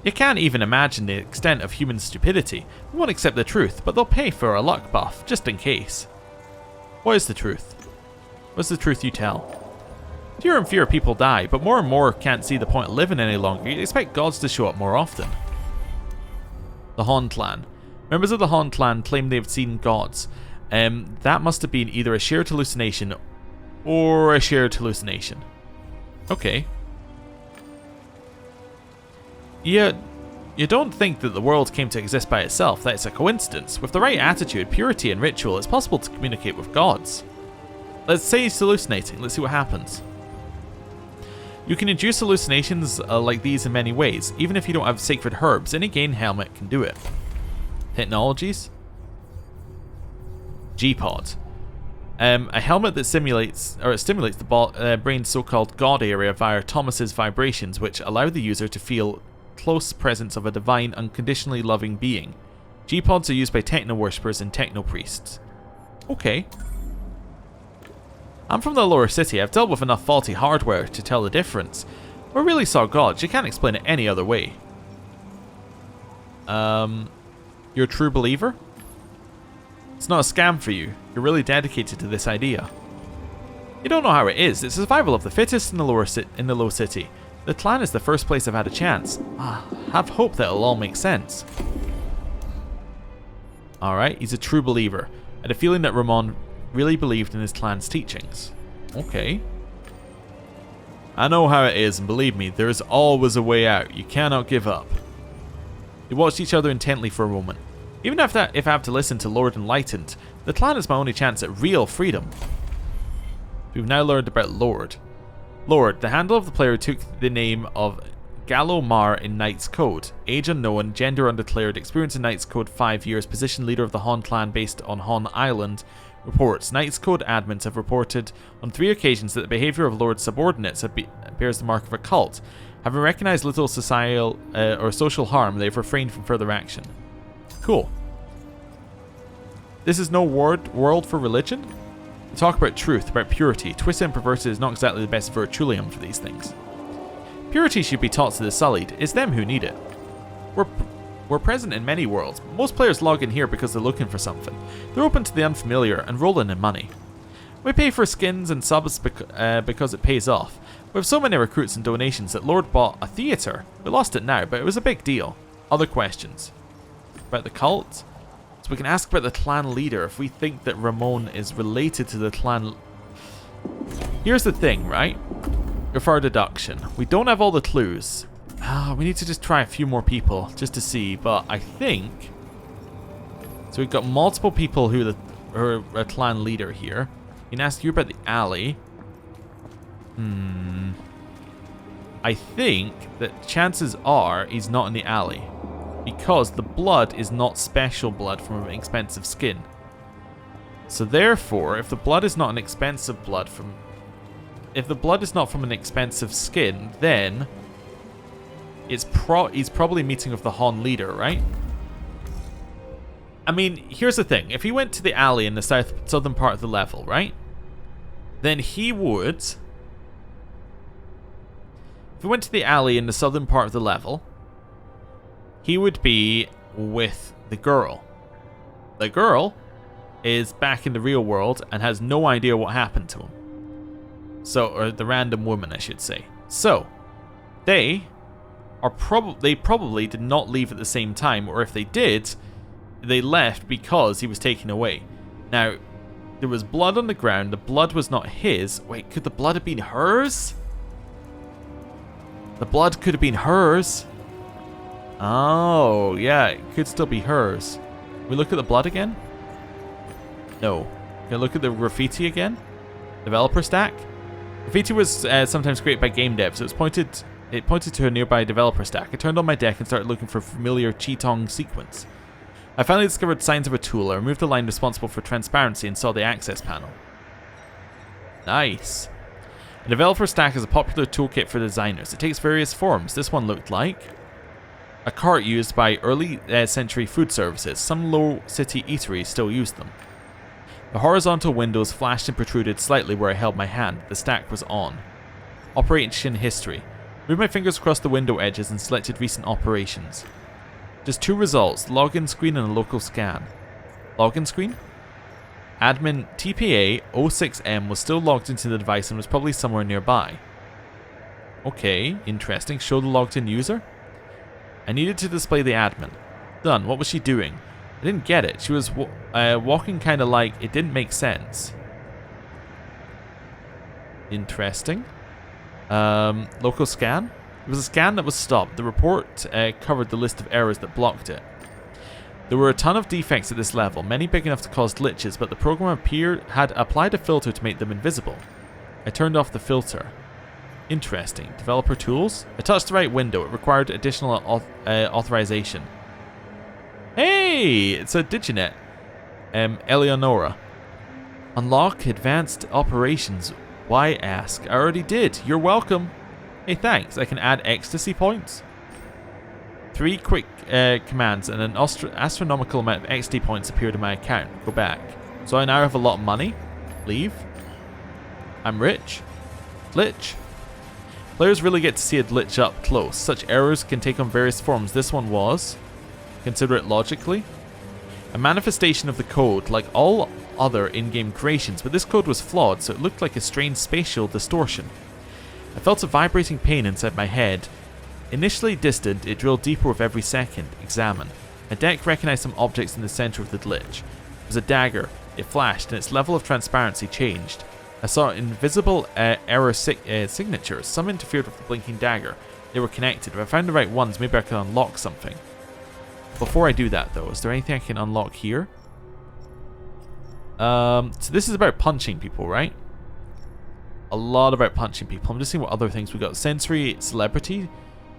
You can't even imagine the extent of human stupidity. They won't accept the truth, but they'll pay for a luck buff, just in case. What is the truth? What's the truth you tell? Fewer and fewer people die, but more and more can't see the point of living any longer. You'd expect gods to show up more often. The Han clan. Members of the Han clan claim they've seen gods. That must have been either a shared hallucination or a shared hallucination. Okay. You don't think that the world came to exist by itself, that it's a coincidence. With the right attitude, purity and ritual, it's possible to communicate with gods. Let's say he's hallucinating, let's see what happens. You can induce hallucinations like these in many ways. Even if you don't have sacred herbs, any gain helmet can do it. Technologies? G-Pod. A helmet that stimulates the brain's so-called God area via Thomas's vibrations, which allow the user to feel close presence of a divine, unconditionally loving being. G-Pods are used by techno-worshippers and techno-priests. Okay. I'm from the lower city. I've dealt with enough faulty hardware to tell the difference. We really saw gods. You can't explain it any other way. You're a true believer? It's not a scam for you. You're really dedicated to this idea. You don't know how it is. It's survival of the fittest in the low city. The clan is the first place I've had a chance. Have hope that it'll all make sense. Alright, he's a true believer. I had a feeling that Ramon really believed in his clan's teachings. Okay. I know how it is, and believe me, there is always a way out. You cannot give up. They watched each other intently for a moment. Even if I have to listen to Lord Enlightened, the clan is my only chance at real freedom. We've now learned about Lord. Lord, the handle of the player took the name of Gallo Mar in Knight's Code. Age unknown, gender undeclared, experience in Knight's Code 5 years, position leader of the Han clan based on Han Island. Reports. Knight's Code admins have reported on 3 occasions that the behaviour of Lord's subordinates bears the mark of a cult. Having recognised little societal or social harm, they have refrained from further action. Cool. This is no world for religion? We talk about truth, about purity. Twisted and perverted is not exactly the best virtulium for these things. Purity should be taught to the sullied. It's them who need it. We're present in many worlds. Most players log in here because they're looking for something. They're open to the unfamiliar and rolling in money. We pay for skins and subs because it pays off. With so many recruits and donations that Lord bought a theatre. We lost it now, but it was a big deal. Other questions? About the cult? So we can ask about the clan leader if we think that Ramon is related to the clan. Here's the thing, right? With our deduction. We don't have all the clues. We need to just try a few more people just to see, but I think... So we've got multiple people who are a clan leader here. We can ask you about the alley. I think that chances are he's not in the alley. Because the blood is not special blood from an expensive skin. So therefore, if the blood is not an expensive blood from... If the blood is not from an expensive skin, then... he's probably meeting with the Han leader, right? I mean, here's the thing. If he went to the alley in the southern part of the level, right? Then he would... If he went to the alley in the southern part of the level, he would be with the girl. The girl is back in the real world and has no idea what happened to him. So, or the random woman, I should say. So, they probably did not leave at the same time, or if they did, they left because he was taken away. Now, there was blood on the ground. The blood was not his. Wait, could the blood have been hers? The blood could have been hers. Oh, yeah, it could still be hers. Can we look at the blood again? No. Can I look at the graffiti again? Developer stack? Graffiti was sometimes created by game devs. It pointed to a nearby developer stack. I turned on my deck and started looking for a familiar Qitong sequence. I finally discovered signs of a tool. I removed the line responsible for transparency and saw the access panel. Nice. A developer stack is a popular toolkit for designers. It takes various forms. This one looked like a cart used by early century food services. Some low city eateries still use them. The horizontal windows flashed and protruded slightly where I held my hand. The stack was on. Operation history. Moved my fingers across the window edges and selected recent operations. Just 2 results, login screen and a local scan. Login screen? Admin TPA 06M was still logged into the device and was probably somewhere nearby. Okay, interesting. Show the logged in user? I needed to display the admin. Done. What was she doing? I didn't get it. She was walking kind of like it didn't make sense. Interesting. Local scan? It was a scan that was stopped. The report covered the list of errors that blocked it. There were a ton of defects at this level, many big enough to cause glitches, but the program had applied a filter to make them invisible. I turned off the filter. Interesting. Developer tools? I touched the right window. It required additional authorization. Hey! It's a Diginet. Eleonora. Unlock advanced operations. Why ask? I already did. You're welcome. Hey, thanks. I can add ecstasy points. 3 quick commands and an astronomical amount of XD points appeared in my account. Go back. So I now have a lot of money. Leave. I'm rich. Glitch. Players really get to see a glitch up close. Such errors can take on various forms. This one was, consider it logically, a manifestation of the code like all other in-game creations, but this code was flawed, so it looked like a strange spatial distortion. I felt a vibrating pain inside my head. Initially distant, it drilled deeper with every second. Examine. My deck recognized some objects in the center of the glitch. It was a dagger. It flashed, and its level of transparency changed. I saw invisible error signatures. Some interfered with the blinking dagger. They were connected. If I found the right ones, maybe I could unlock something. Before I do that, though, is there anything I can unlock here? So this is about punching people, right? A lot about punching people. I'm just seeing what other things we got. Sensory celebrity.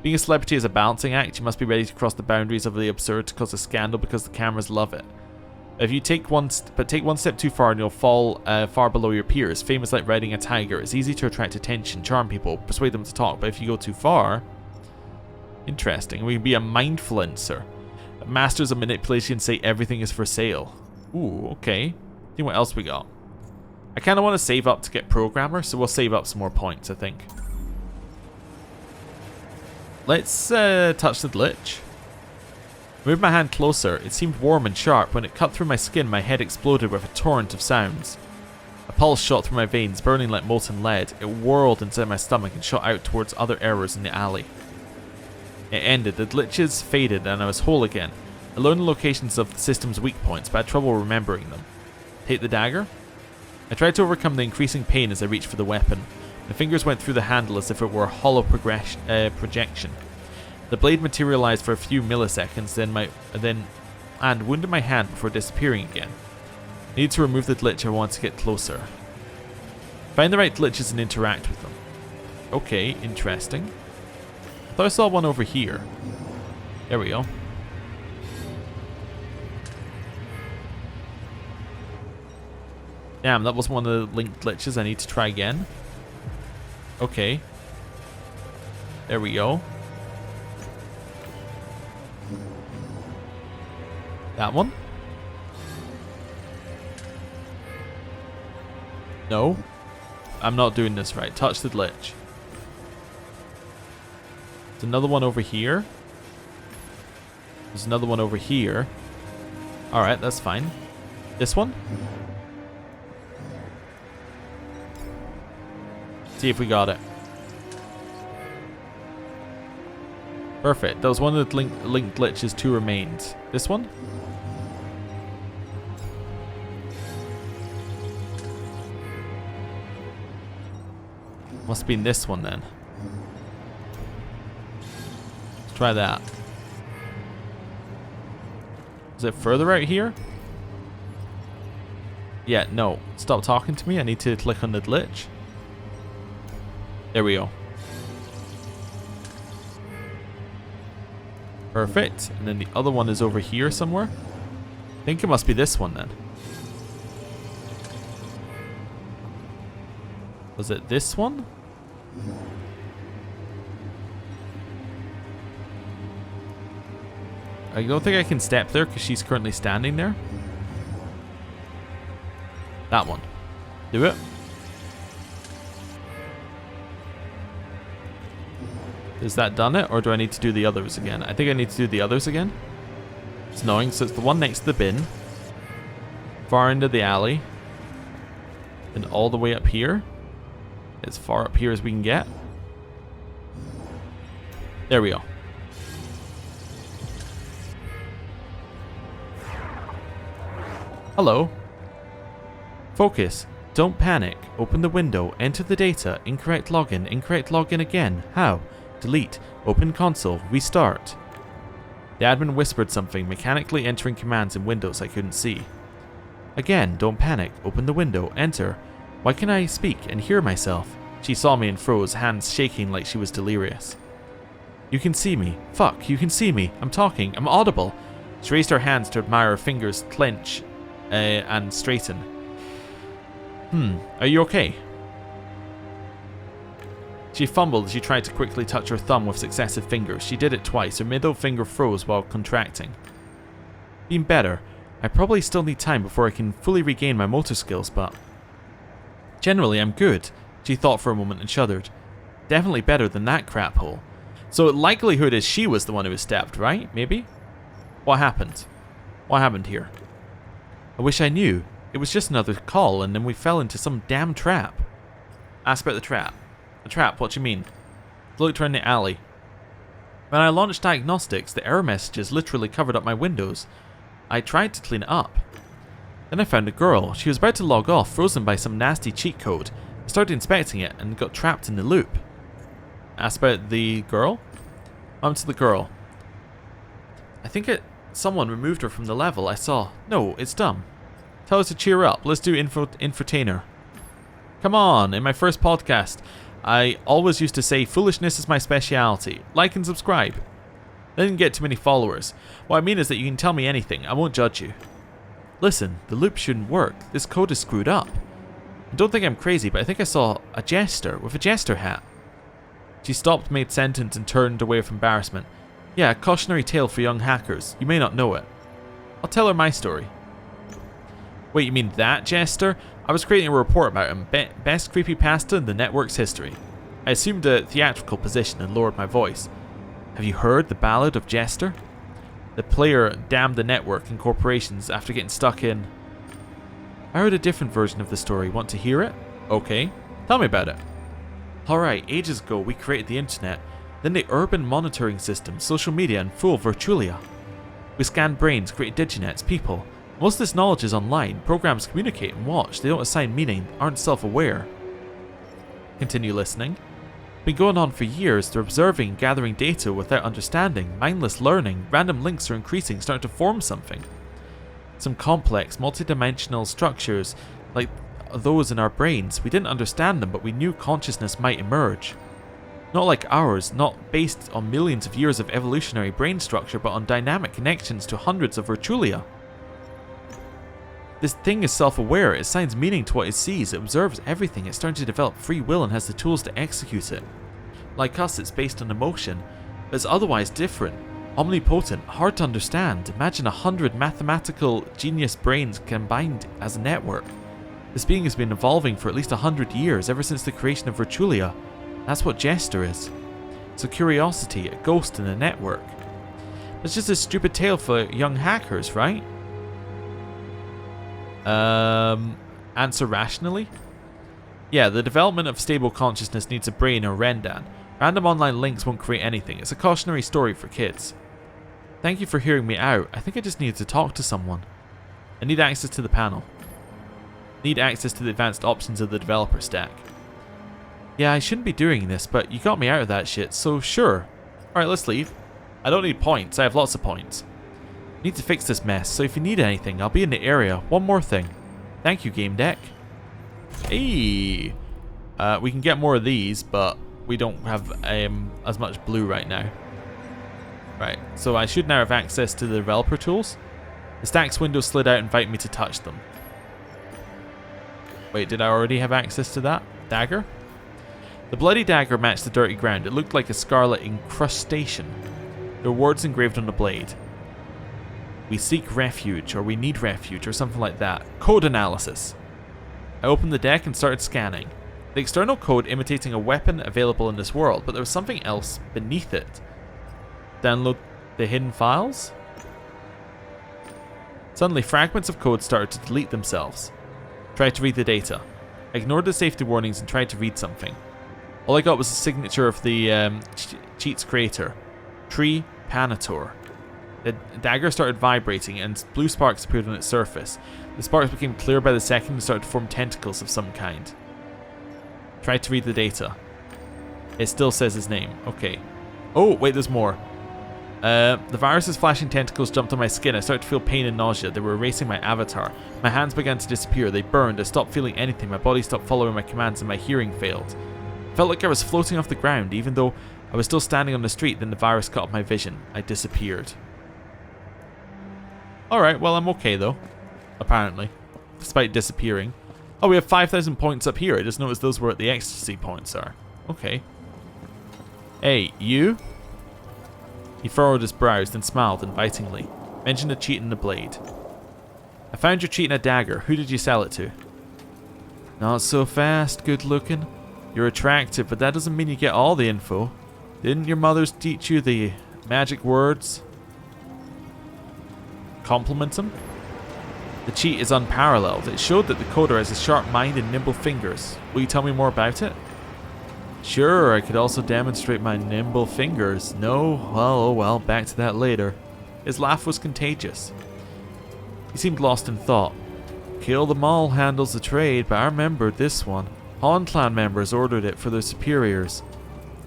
Being a celebrity is a balancing act. You must be ready to cross the boundaries of the absurd to cause a scandal because the cameras love it. If you take one step too far and you'll fall far below your peers. Fame is like riding a tiger. It's easy to attract attention, charm people, persuade them to talk, but if you go too far... Interesting. We can be a mindfluencer. Masters of manipulation say everything is for sale. Ooh, okay. See what else we got. I kind of want to save up to get programmer, so we'll save up some more points, I think. Let's touch the glitch. Move my hand closer. It seemed warm and sharp. When it cut through my skin, my head exploded with a torrent of sounds. A pulse shot through my veins, burning like molten lead. It whirled inside my stomach and shot out towards other errors in the alley. It ended, the glitches faded, and I was whole again. I learned the locations of the system's weak points, but I had trouble remembering them. Take the dagger? I tried to overcome the increasing pain as I reached for the weapon. My fingers went through the handle as if it were a hollow projection. The blade materialized for a few milliseconds, and wounded my hand before disappearing again. I needed to remove the glitch. I wanted to get closer. Find the right glitches and interact with them. Okay, interesting. I thought I saw one over here. There we go. Damn, that was one of the linked glitches. I need to try again. Okay. There we go. That one? No. I'm not doing this right. Touch the glitch. There's another one over here. There's another one over here. Alright, that's fine. This one? See if we got it. Perfect. That was one of the linked glitches. 2 remained. This one? Must have been this one then. Let's try that. Is it further out here? Yeah, no. Stop talking to me. I need to click on the glitch. There we go. Perfect. And then the other one is over here somewhere. I think it must be this one then. Was it this one? I don't think I can step there because she's currently standing there. That one. Do it. Is that done it, or do I need to do the others again? I think I need to do the others again. It's annoying, so it's the one next to the bin. Far into the alley. And all the way up here. As far up here as we can get. There we go. Hello. Focus. Don't panic. Open the window. Enter the data. Incorrect login again. How? Delete. Open console. Restart. The admin whispered something, mechanically entering commands in windows I couldn't see. Again, don't panic. Open the window. Enter. Why can't I speak and hear myself? She saw me and froze, hands shaking like she was delirious. You can see me. Fuck, you can see me. I'm talking. I'm audible. She raised her hands to admire her fingers clench and straighten. Are you okay? She fumbled as she tried to quickly touch her thumb with successive fingers. She did it twice. Her middle finger froze while contracting. Been better. I probably still need time before I can fully regain my motor skills, but... Generally, I'm good. She thought for a moment and shuddered. Definitely better than that crap hole. So likelihood is she was the one who was stabbed, right? Maybe? What happened? What happened here? I wish I knew. It was just another call and then we fell into some damn trap. Ask about the trap. A trap, what do you mean? I looked around the alley. When I launched diagnostics, the error messages literally covered up my windows. I tried to clean it up. Then I found a girl. She was about to log off, frozen by some nasty cheat code. I started inspecting it and got trapped in the loop. Asked about the girl? To the girl. I think someone removed her from the level I saw. No, it's dumb. Tell us to cheer up. Let's do infotainer. Come on, in my first podcast, I always used to say foolishness is my speciality. Like and subscribe. I didn't get too many followers. What I mean is that you can tell me anything. I won't judge you. Listen, the loop shouldn't work. This code is screwed up. I don't think I'm crazy, but I think I saw a jester with a jester hat. She stopped mid-sentence and turned away with embarrassment. Yeah, a cautionary tale for young hackers. You may not know it. I'll tell her my story. Wait, you mean that jester? I was creating a report about him. Best creepypasta in the network's history. I assumed a theatrical position and lowered my voice. Have you heard the Ballad of Jester? The player damned the network and corporations after getting stuck in... I heard a different version of the story. Want to hear it? Okay. Tell me about it. Alright, ages ago we created the internet, then the urban monitoring system, social media, and full Virtualia. We scan brains, create diginets, people. Most of this knowledge is online. Programs communicate and watch. They don't assign meaning, aren't self-aware. Continue listening. Been going on for years. They're observing and gathering data without understanding. Mindless learning. Random links are increasing, starting to form something. Some complex, multidimensional structures like those in our brains. We didn't understand them, but we knew consciousness might emerge. Not like ours, not based on millions of years of evolutionary brain structure, but on dynamic connections to hundreds of Virtualia. This thing is self-aware, it assigns meaning to what it sees, it observes everything, it's starting to develop free will and has the tools to execute it. Like us, it's based on emotion, but it's otherwise different. Omnipotent, hard to understand. Imagine 100 mathematical genius brains combined as a network. This being has been evolving for at least 100 years, ever since the creation of Virtualia. That's what Jester is. It's a curiosity, a ghost in a network. It's just a stupid tale for young hackers, right? Answer rationally? Yeah, the development of stable consciousness needs a brain or Rendan. Random online links won't create anything. It's a cautionary story for kids. Thank you for hearing me out. I think I just needed to talk to someone. I need access to the panel. Need access to the advanced options of the developer stack. Yeah, I shouldn't be doing this, but you got me out of that shit, so sure. Alright, let's leave. I don't need points. I have lots of points. Need to fix this mess, so if you need anything, I'll be in the area. One more thing. Thank you, Game Deck. Hey! We can get more of these, but we don't have as much blue right now. Right, so I should now have access to the developer tools. The stacks window slid out and invited me to touch them. Wait, did I already have access to that? Dagger? The bloody dagger matched the dirty ground. It looked like a scarlet incrustation. There were words engraved on the blade. We seek refuge, or we need refuge, or something like that. Code analysis. I opened the deck and started scanning. The external code imitating a weapon available in this world, but there was something else beneath it. Download the hidden files? Suddenly, fragments of code started to delete themselves. Tried to read the data. I ignored the safety warnings and tried to read something. All I got was the signature of the cheat's creator, Tree Panator. The dagger started vibrating and blue sparks appeared on its surface. The sparks became clear by the second and started to form tentacles of some kind. Tried to read the data. It still says his name. Okay. Oh, wait, there's more. The virus's flashing tentacles jumped on my skin. I started to feel pain and nausea. They were erasing my avatar. My hands began to disappear. They burned. I stopped feeling anything. My body stopped following my commands and my hearing failed. I felt like I was floating off the ground. Even though I was still standing on the street, then the virus cut off my vision. I disappeared. Alright, well I'm okay though. Apparently. Despite disappearing. Oh, we have 5,000 points up here. I just noticed those were at the ecstasy points are. Okay. Hey, you? He furrowed his brows, then smiled invitingly. Mentioned a cheat in the blade. I found your cheat in a dagger. Who did you sell it to? Not so fast, good looking. You're attractive, but that doesn't mean you get all the info. Didn't your mothers teach you the magic words? Compliment him? The cheat is unparalleled. It showed that the coder has a sharp mind and nimble fingers. Will you tell me more about it? Sure, I could also demonstrate my nimble fingers. No, well, oh well, back to that later. His laugh was contagious. He seemed lost in thought. Kill them all handles the trade, but I remembered this one. Han clan members ordered it for their superiors.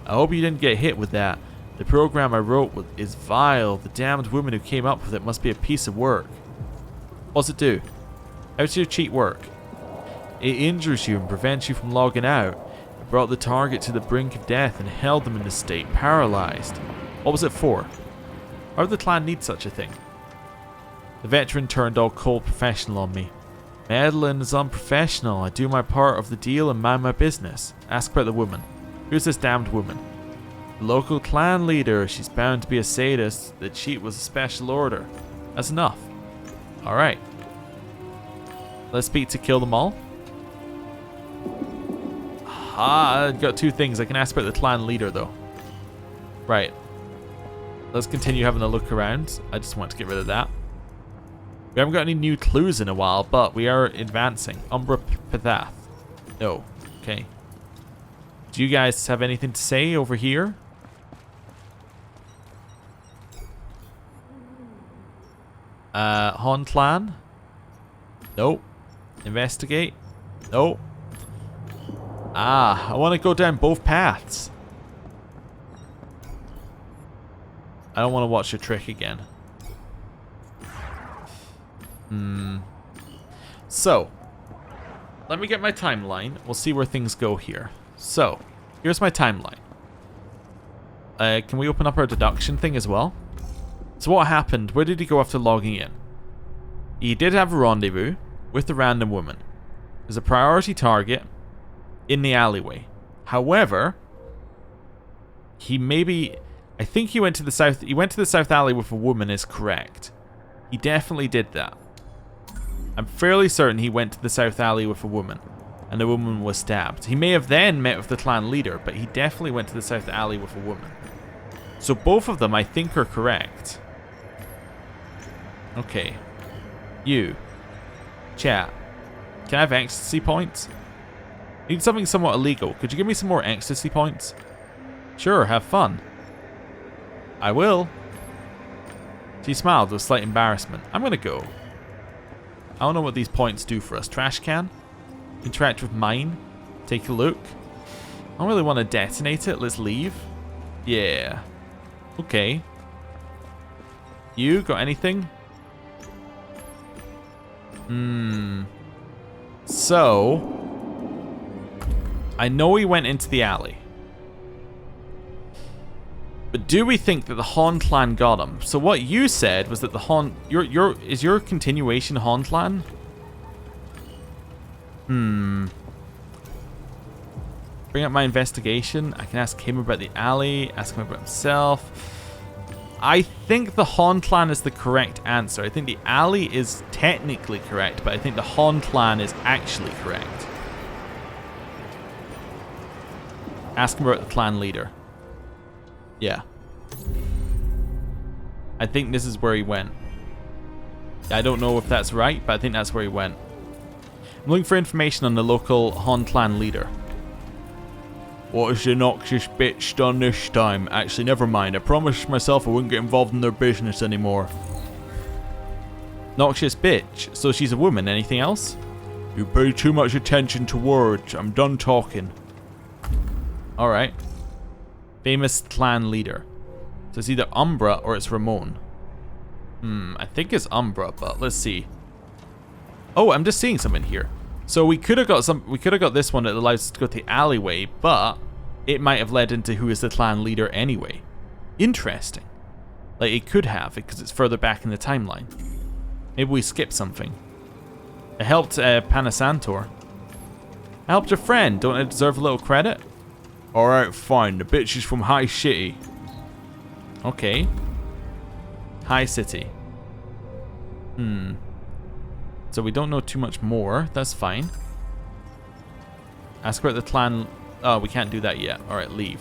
I hope you didn't get hit with that. The program I wrote is vile. The damned woman who came up with it must be a piece of work. What's it do? How does your cheat work? It injures you and prevents you from logging out. It brought the target to the brink of death and held them in this state, paralyzed. What was it for? Why would the clan need such a thing? The veteran turned all cold professional on me. Meddling is unprofessional. I do my part of the deal and mind my business. Ask about the woman. Who's this damned woman? The local clan leader. She's bound to be a sadist. The cheat was a special order. That's enough. Alright. Let's speak to Kill Them All. Ah, I've got two things. I can ask about the clan leader though. Right. Let's continue having a look around. I just want to get rid of that. We haven't got any new clues in a while, but we are advancing. Umbra Pthath. No. Okay. Do you guys have anything to say over here? Han Clan? Nope. Investigate? Nope. Ah, I want to go down both paths. I don't want to watch your trick again. So, let me get my timeline. We'll see where things go here. So, here's my timeline. Can we open up our deduction thing as well? So what happened? Where did he go after logging in? He did have a rendezvous with the random woman. There's a priority target in the alleyway. However, I think he went to the south alley with a woman is correct. He definitely did that. I'm fairly certain he went to the south alley with a woman, and the woman was stabbed. He may have then met with the clan leader, but he definitely went to the south alley with a woman. So both of them, I think, are correct. Okay. You. Chat. Can I have ecstasy points? Need something somewhat illegal. Could you give me some more ecstasy points? Sure, have fun. I will. She smiled with slight embarrassment. I'm gonna go. I don't know what these points do for us. Trash can? Interact with mine? Take a look? I don't really want to detonate it. Let's leave. Yeah. Okay. You got anything? So, I know he went into the alley. But do we think that the Han clan got him? So what you said was that the Han... Is your continuation Han clan? Bring up my investigation. I can ask him about the alley. Ask him about himself. I think the Han clan is the correct answer. I think the alley is technically correct, but I think the Han clan is actually correct. Ask him about the clan leader. Yeah. I think this is where he went. I don't know if that's right, but I think that's where he went. I'm looking for information on the local Han clan leader. What has the noxious bitch done this time? Actually, never mind. I promised myself I wouldn't get involved in their business anymore. Noxious bitch? So she's a woman. Anything else? You pay too much attention to words. I'm done talking. Alright. Famous clan leader. So it's either Umbra or it's Ramon. I think it's Umbra, but let's see. Oh, I'm just seeing something here. So we could have got this one that allows us to go to the alleyway, but it might have led into who is the clan leader anyway. Interesting. Like, it could have, because it's further back in the timeline. Maybe we skipped something. I helped Panasantor. I helped a friend. Don't I deserve a little credit? Alright, fine. The bitch is from High City. Okay. High City. So we don't know too much more. That's fine. Ask about the clan. Oh, we can't do that yet. Alright, leave.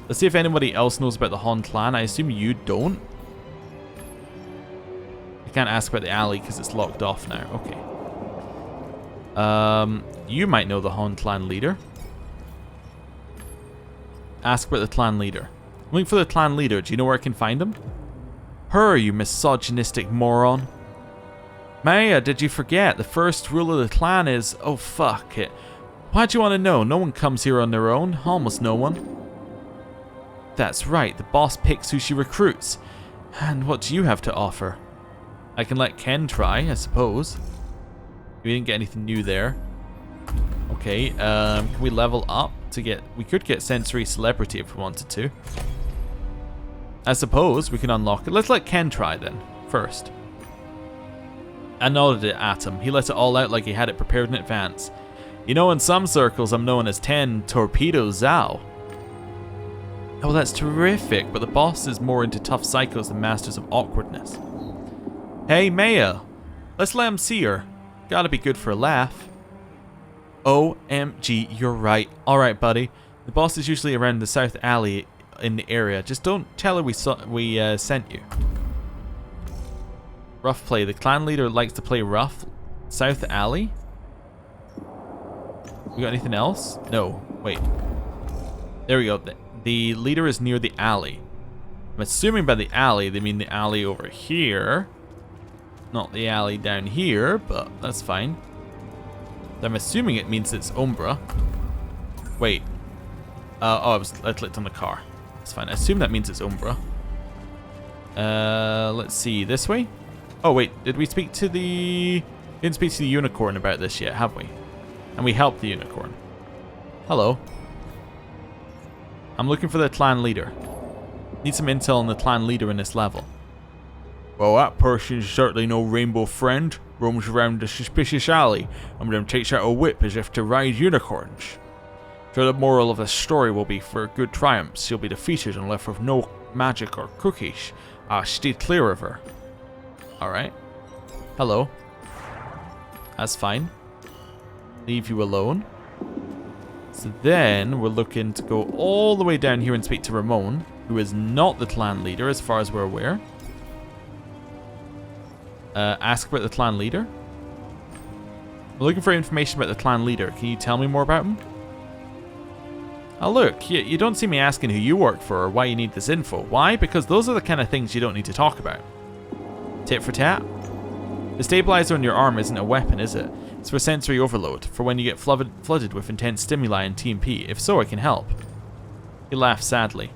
Let's see if anybody else knows about the Han clan. I assume you don't. I can't ask about the alley because it's locked off now. Okay. You might know the Han clan leader. Ask about the clan leader. I'm looking for the clan leader. Do you know where I can find him? Her, you misogynistic moron. Maya, did you forget? The first rule of the clan is... Oh, fuck it. Why'd you want to know? No one comes here on their own. Almost no one. That's right. The boss picks who she recruits. And what do you have to offer? I can let Ken try, I suppose. We didn't get anything new there. Okay, can we level up to get... We could get Sensory Celebrity if we wanted to. I suppose we can unlock it. Let's let Ken try then, first. I nodded it at him. He let it all out like he had it prepared in advance. You know, in some circles I'm known as 10 Torpedo Zhao. Oh, that's terrific, but the boss is more into tough psychos than masters of awkwardness. Hey, Maya. Let's let him see her. Gotta be good for a laugh. OMG, you're right. Alright, buddy. The boss is usually around the south alley in the area. Just don't tell her we sent you. Rough play. The clan leader likes to play rough. South alley? We got anything else? No. Wait. There we go. The leader is near the alley. I'm assuming by the alley, they mean the alley over here. Not the alley down here, but that's fine. I'm assuming it means it's Umbra. Wait. I clicked on the car. That's fine. I assume that means it's Umbra. Let's see. This way? Oh, wait. Did we speak to the... We didn't speak to the unicorn about this yet, have we? And we helped the unicorn. Hello. I'm looking for the clan leader. Need some intel on the clan leader in this level. Well, that person's certainly no rainbow friend. Roams around the suspicious alley and then takes out a whip as if to ride unicorns. So the moral of the story will be, for good triumphs, he'll be defeated and left with no magic or cookies. Stay clear of her. Alright. Hello. That's fine. Leave you alone. So then we're looking to go all the way down here and speak to Ramon, who is not the clan leader as far as we're aware. Ask about the clan leader. We're looking for information about the clan leader. Can you tell me more about him? Oh look, you don't see me asking who you work for or why you need this info. Why? Because those are the kind of things you don't need to talk about. Tit for tat. The stabilizer on your arm isn't a weapon, is it? It's for sensory overload, for when you get flooded with intense stimuli and TMP. If so, I can help. He laughed sadly.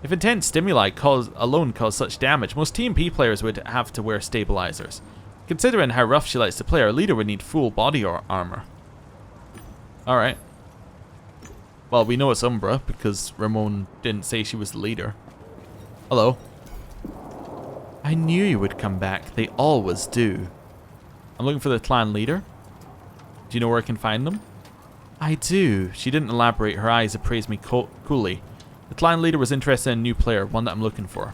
If intense stimuli alone cause such damage, most TMP players would have to wear stabilizers. Considering how rough she likes to play, our leader would need full body armor. Alright. Well, we know it's Umbra, because Ramon didn't say she was the leader. Hello. I knew you would come back. They always do. I'm looking for the clan leader. Do you know where I can find them? I do. She didn't elaborate. Her eyes appraised me coolly. The clan leader was interested in a new player, one that I'm looking for.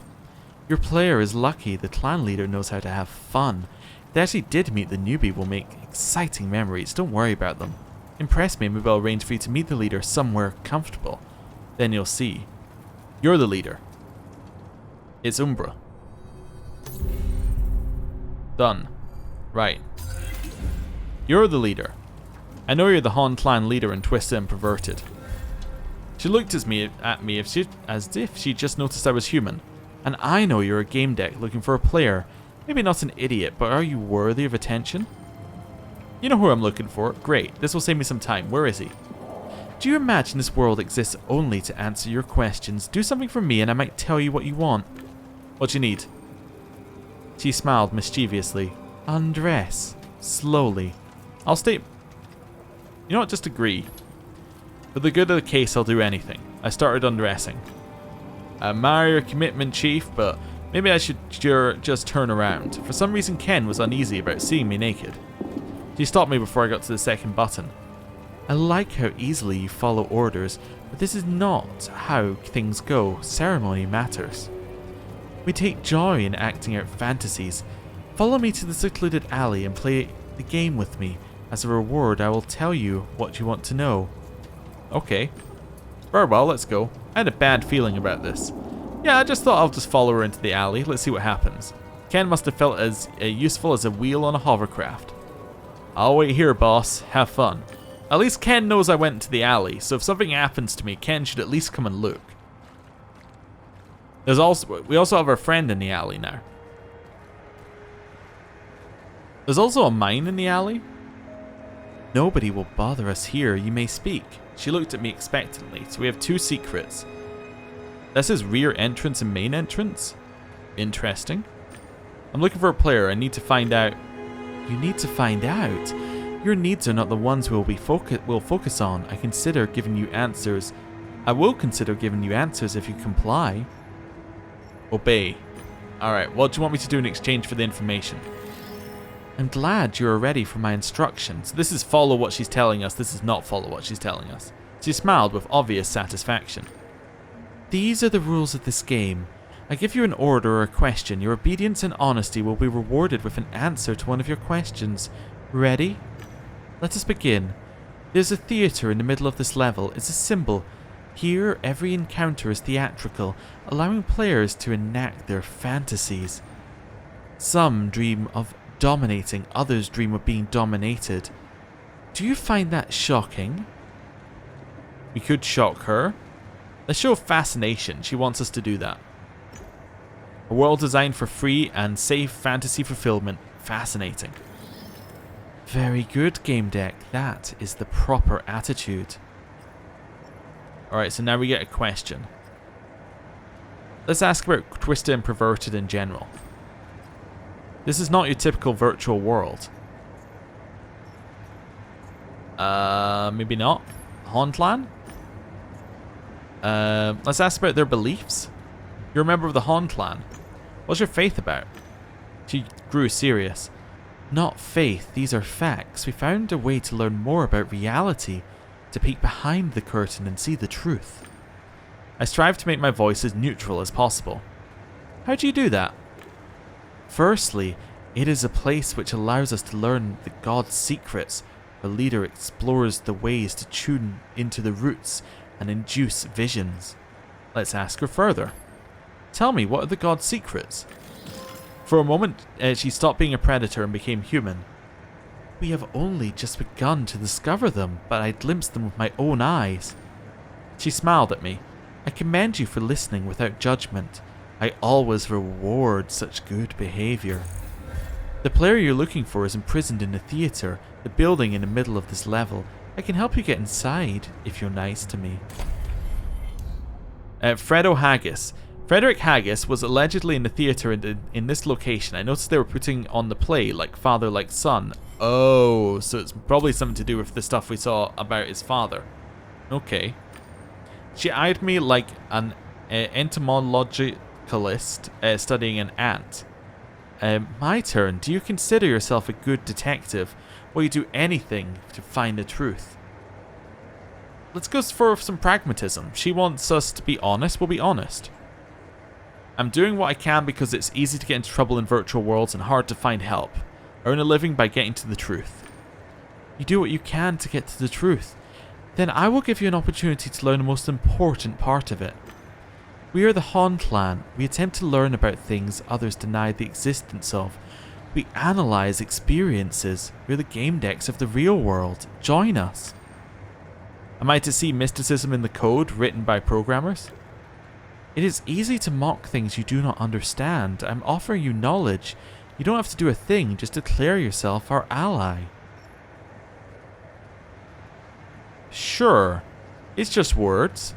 Your player is lucky. The clan leader knows how to have fun. If they actually did meet the newbie, we'll make exciting memories. Don't worry about them. Impress me, maybe I'll arrange for you to meet the leader somewhere comfortable. Then you'll see. You're the leader. It's Umbra. Done. Right. You're the leader. I know you're the Han clan leader and twisted and perverted. She looked at me as if she just noticed I was human. And I know you're a game deck looking for a player. Maybe not an idiot, but are you worthy of attention? You know who I'm looking for. Great. This will save me some time. Where is he? Do you imagine this world exists only to answer your questions? Do something for me and I might tell you what you want. What you need? She smiled mischievously. Undress. Slowly. I'll stay... You know what? Just agree. For the good of the case, I'll do anything. I started undressing. I admire your commitment, Chief, but maybe I should just turn around. For some reason, Ken was uneasy about seeing me naked. She stopped me before I got to the second button. I like how easily you follow orders, but this is not how things go. Ceremony matters. We take joy in acting out fantasies. Follow me to the secluded alley and play the game with me. As a reward, I will tell you what you want to know. Okay. Very well, let's go. I had a bad feeling about this. Yeah, I just thought I'll just follow her into the alley. Let's see what happens. Ken must have felt as useful as a wheel on a hovercraft. I'll wait here, boss. Have fun. At least Ken knows I went into the alley, so if something happens to me, Ken should at least come and look. We also have our friend in the alley now. There's also a mine in the alley. Nobody will bother us here. You may speak. She looked at me expectantly. So we have two secrets. This is rear entrance and main entrance. Interesting. I'm looking for a player. I need to find out. You need to find out. Your needs are not the ones we'll focus on. I will consider giving you answers if you comply. Obey. Alright, what do you want me to do in exchange for the information? I'm glad you're ready for my instructions. This is follow what she's telling us. This is not follow what she's telling us. She smiled with obvious satisfaction. These are the rules of this game. I give you an order or a question. Your obedience and honesty will be rewarded with an answer to one of your questions. Ready? Let us begin. There's a theater in the middle of this level. It's a symbol. Here, every encounter is theatrical, allowing players to enact their fantasies. Some dream of dominating, others dream of being dominated. Do you find that shocking? We could shock her. Let's show fascination. She wants us to do that. A world designed for free and safe fantasy fulfillment. Fascinating. Very good, Game Deck. That is the proper attitude. Alright, so now we get a question. Let's ask about Twisted and Perverted in general. This is not your typical virtual world. Maybe not. Hauntland? Let's ask about their beliefs. You're a member of the Hauntland. What's your faith about? She grew serious. Not faith, these are facts. We found a way to learn more about reality, to peek behind the curtain and see the truth. I strive to make my voice as neutral as possible. How do you do that? Firstly, it is a place which allows us to learn the God's secrets. The leader explores the ways to tune into the roots and induce visions. Let's ask her further. Tell me, what are the God's secrets? For a moment, she stopped being a predator and became human. We have only just begun to discover them, but I glimpsed them with my own eyes. She smiled at me. I commend you for listening without judgment. I always reward such good behavior. The player you're looking for is imprisoned in a theater, the building in the middle of this level. I can help you get inside if you're nice to me. Fredo Haggis. Frederick Haggis was allegedly in the theater in this location. I noticed they were putting on the play Like Father, Like Son. Oh, so it's probably something to do with the stuff we saw about his father. Okay. She eyed me like an entomologicalist studying an ant. My turn. Do you consider yourself a good detective? Will you do anything to find the truth? Let's go for some pragmatism. She wants us to be honest. We'll be honest. I'm doing what I can because it's easy to get into trouble in virtual worlds and hard to find help. Earn a living by getting to the truth. You do what you can to get to the truth. Then I will give you an opportunity to learn the most important part of it. We are the Hauntland. We attempt to learn about things others deny the existence of. We analyze experiences. We're the game decks of the real world. Join us. Am I to see mysticism in the code written by programmers? It is easy to mock things you do not understand. I'm offering you knowledge. You don't have to do a thing, just declare yourself our ally. Sure. It's just words.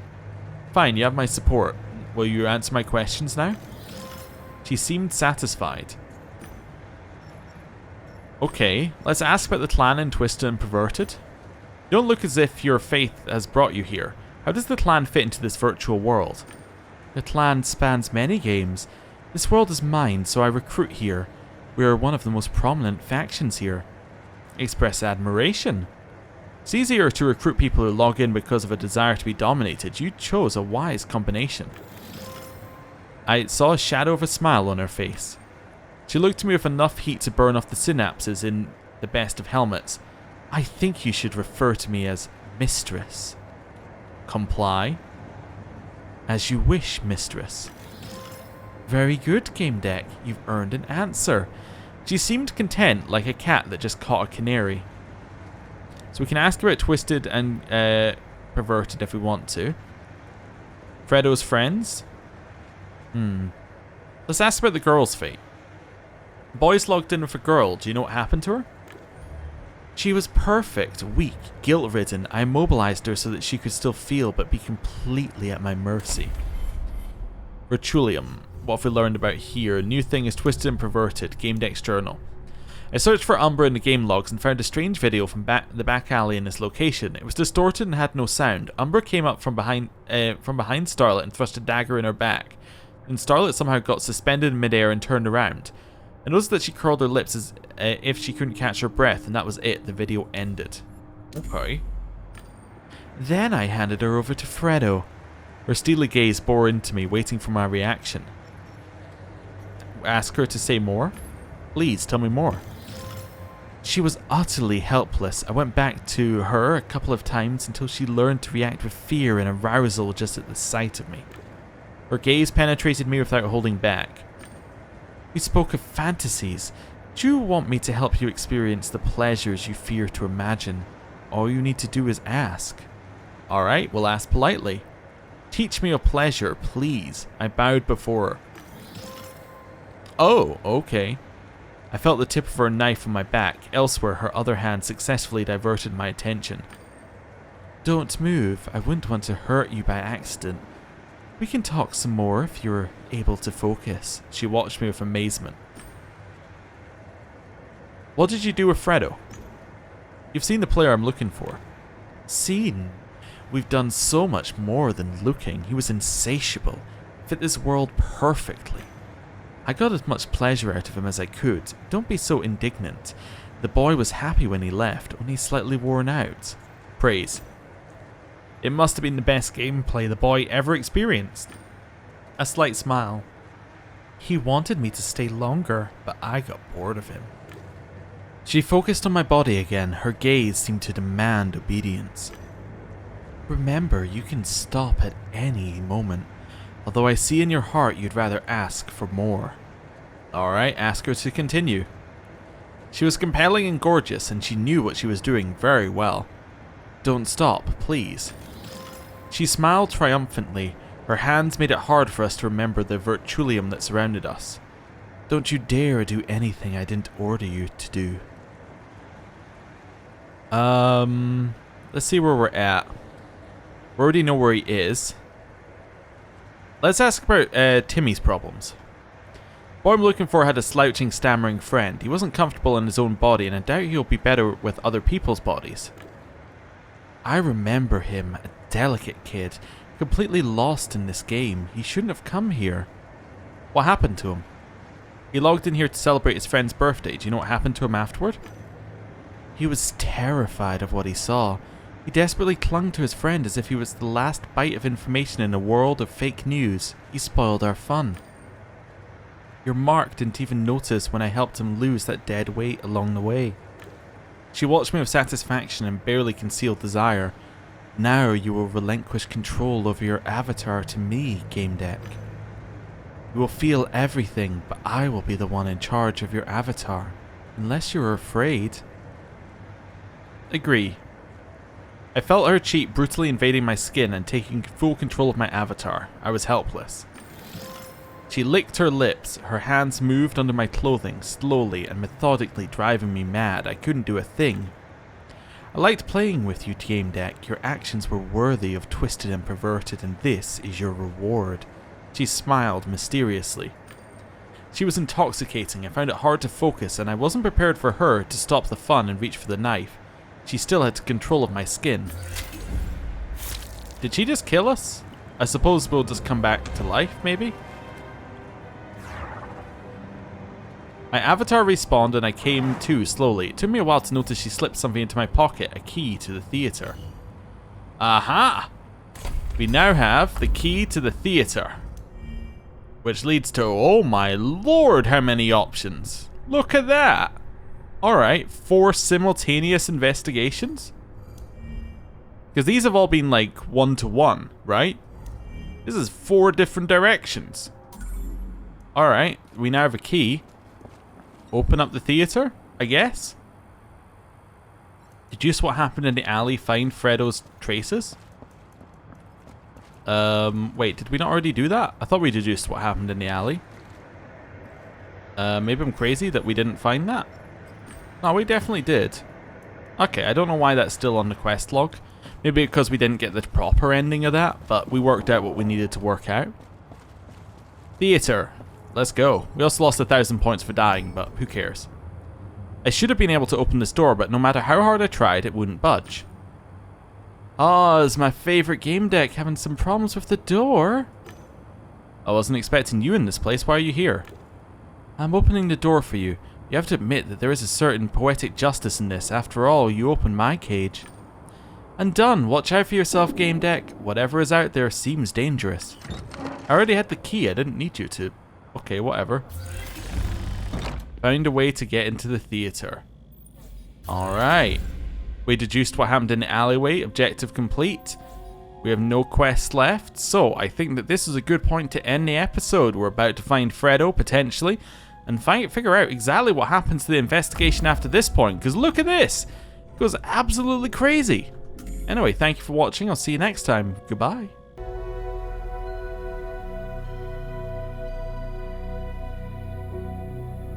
Fine, you have my support. Will you answer my questions now? She seemed satisfied. Okay, let's ask about the clan in Twisted and Perverted. You don't look as if your faith has brought you here. How does the clan fit into this virtual world? The clan spans many games. This world is mine, so I recruit here. We are one of the most prominent factions here. Express admiration. It's easier to recruit people who log in because of a desire to be dominated. You chose a wise combination. I saw a shadow of a smile on her face. She looked at me with enough heat to burn off the synapses in the best of helmets. I think you should refer to me as Mistress. Comply? As you wish, Mistress. Very good, Game Deck. You've earned an answer. She seemed content, like a cat that just caught a canary. So we can ask about Twisted and Perverted if we want to. Fredo's friends? Let's ask about the girl's fate. Boys logged in with a girl. Do you know what happened to her? She was perfect, weak, guilt-ridden. I immobilized her so that she could still feel but be completely at my mercy. Ritulium. What have we learned about here? A new thing is Twisted and Perverted. Game Deck's journal. I searched for Umbra in the game logs and found a strange video from the back alley in this location. It was distorted and had no sound. Umbra came up from behind Starlet and thrust a dagger in her back. And Starlet somehow got suspended in midair and turned around. I noticed that she curled her lips as if she couldn't catch her breath, and that was it. The video ended. Okay. Then I handed her over to Fredo. Her steely gaze bore into me, waiting for my reaction. Ask her to say more? Please, tell me more. She was utterly helpless. I went back to her a couple of times until she learned to react with fear and arousal just at the sight of me. Her gaze penetrated me without holding back. We spoke of fantasies. Do you want me to help you experience the pleasures you fear to imagine? All you need to do is ask. Alright, we'll ask politely. Teach me a pleasure, please. I bowed before her. Oh, okay. I felt the tip of her knife on my back. Elsewhere, her other hand successfully diverted my attention. Don't move. I wouldn't want to hurt you by accident. We can talk some more if you're able to focus. She watched me with amazement. What did you do with Fredo? You've seen the player I'm looking for. Seen? We've done so much more than looking. He was insatiable. Fit this world perfectly. I got as much pleasure out of him as I could. Don't be so indignant. The boy was happy when he left, only slightly worn out. Praise. It must have been the best gameplay the boy ever experienced. A slight smile. He wanted me to stay longer, but I got bored of him. She focused on my body again. Her gaze seemed to demand obedience. Remember, you can stop at any moment. Although I see in your heart you'd rather ask for more. Alright, ask her to continue. She was compelling and gorgeous, and she knew what she was doing very well. Don't stop, please. She smiled triumphantly. Her hands made it hard for us to remember the virtulium that surrounded us. Don't you dare do anything I didn't order you to do. Let's see where we're at. We already know where he is. Let's ask about Timmy's problems. The boy I'm looking for had a slouching, stammering friend. He wasn't comfortable in his own body, and I doubt he'll be better with other people's bodies. I remember him, a delicate kid, completely lost in this game. He shouldn't have come here. What happened to him? He logged in here to celebrate his friend's birthday. Do you know what happened to him afterward? He was terrified of what he saw. He desperately clung to his friend as if he was the last bite of information in a world of fake news. He spoiled our fun. Your Mark didn't even notice when I helped him lose that dead weight along the way. She watched me with satisfaction and barely concealed desire. Now you will relinquish control over your avatar to me, Game Deck. You will feel everything, but I will be the one in charge of your avatar. Unless you're afraid. Agree. I felt her cheek brutally invading my skin and taking full control of my avatar. I was helpless. She licked her lips. Her hands moved under my clothing, slowly and methodically, driving me mad. I couldn't do a thing. I liked playing with you, Game Deck. Your actions were worthy of twisted and perverted, and this is your reward. She smiled mysteriously. She was intoxicating. I found it hard to focus, and I wasn't prepared for her to stop the fun and reach for the knife. She still had control of my skin. Did she just kill us? I suppose we'll just come back to life, maybe? My avatar respawned and I came to slowly. It took me a while to notice she slipped something into my pocket, a key to the theater. Aha! We now have the key to the theater. Which leads to, oh my lord, how many options. Look at that. Alright, 4 simultaneous investigations? Because these have all been like 1-to-1, right? This is 4 different directions. Alright, we now have a key. Open up the theater, I guess? Deduce what happened in the alley, find Fredo's traces? Wait, did we not already do that? I thought we deduced what happened in the alley. Maybe I'm crazy that we didn't find that. No, we definitely did. Okay, I don't know why that's still on the quest log. Maybe because we didn't get the proper ending of that, but we worked out what we needed to work out. Theater. Let's go. We also lost 1,000 points for dying, but who cares? I should have been able to open this door, but no matter how hard I tried, it wouldn't budge. Oh, it's my favorite Game Deck having some problems with the door. I wasn't expecting you in this place. Why are you here? I'm opening the door for you. You have to admit that there is a certain poetic justice in this. After all, you opened my cage. And done. Watch out for yourself, Game Deck. Whatever is out there seems dangerous. I already had the key. I didn't need you to. Okay, whatever. Found a way to get into the theater. Alright. We deduced what happened in the alleyway. Objective complete. We have no quests left. So, I think that this is a good point to end the episode. We're about to find Fredo, potentially. and figure out exactly what happens to the investigation after this point, because look at this! It goes absolutely crazy. Anyway, thank you for watching. I'll see you next time. Goodbye.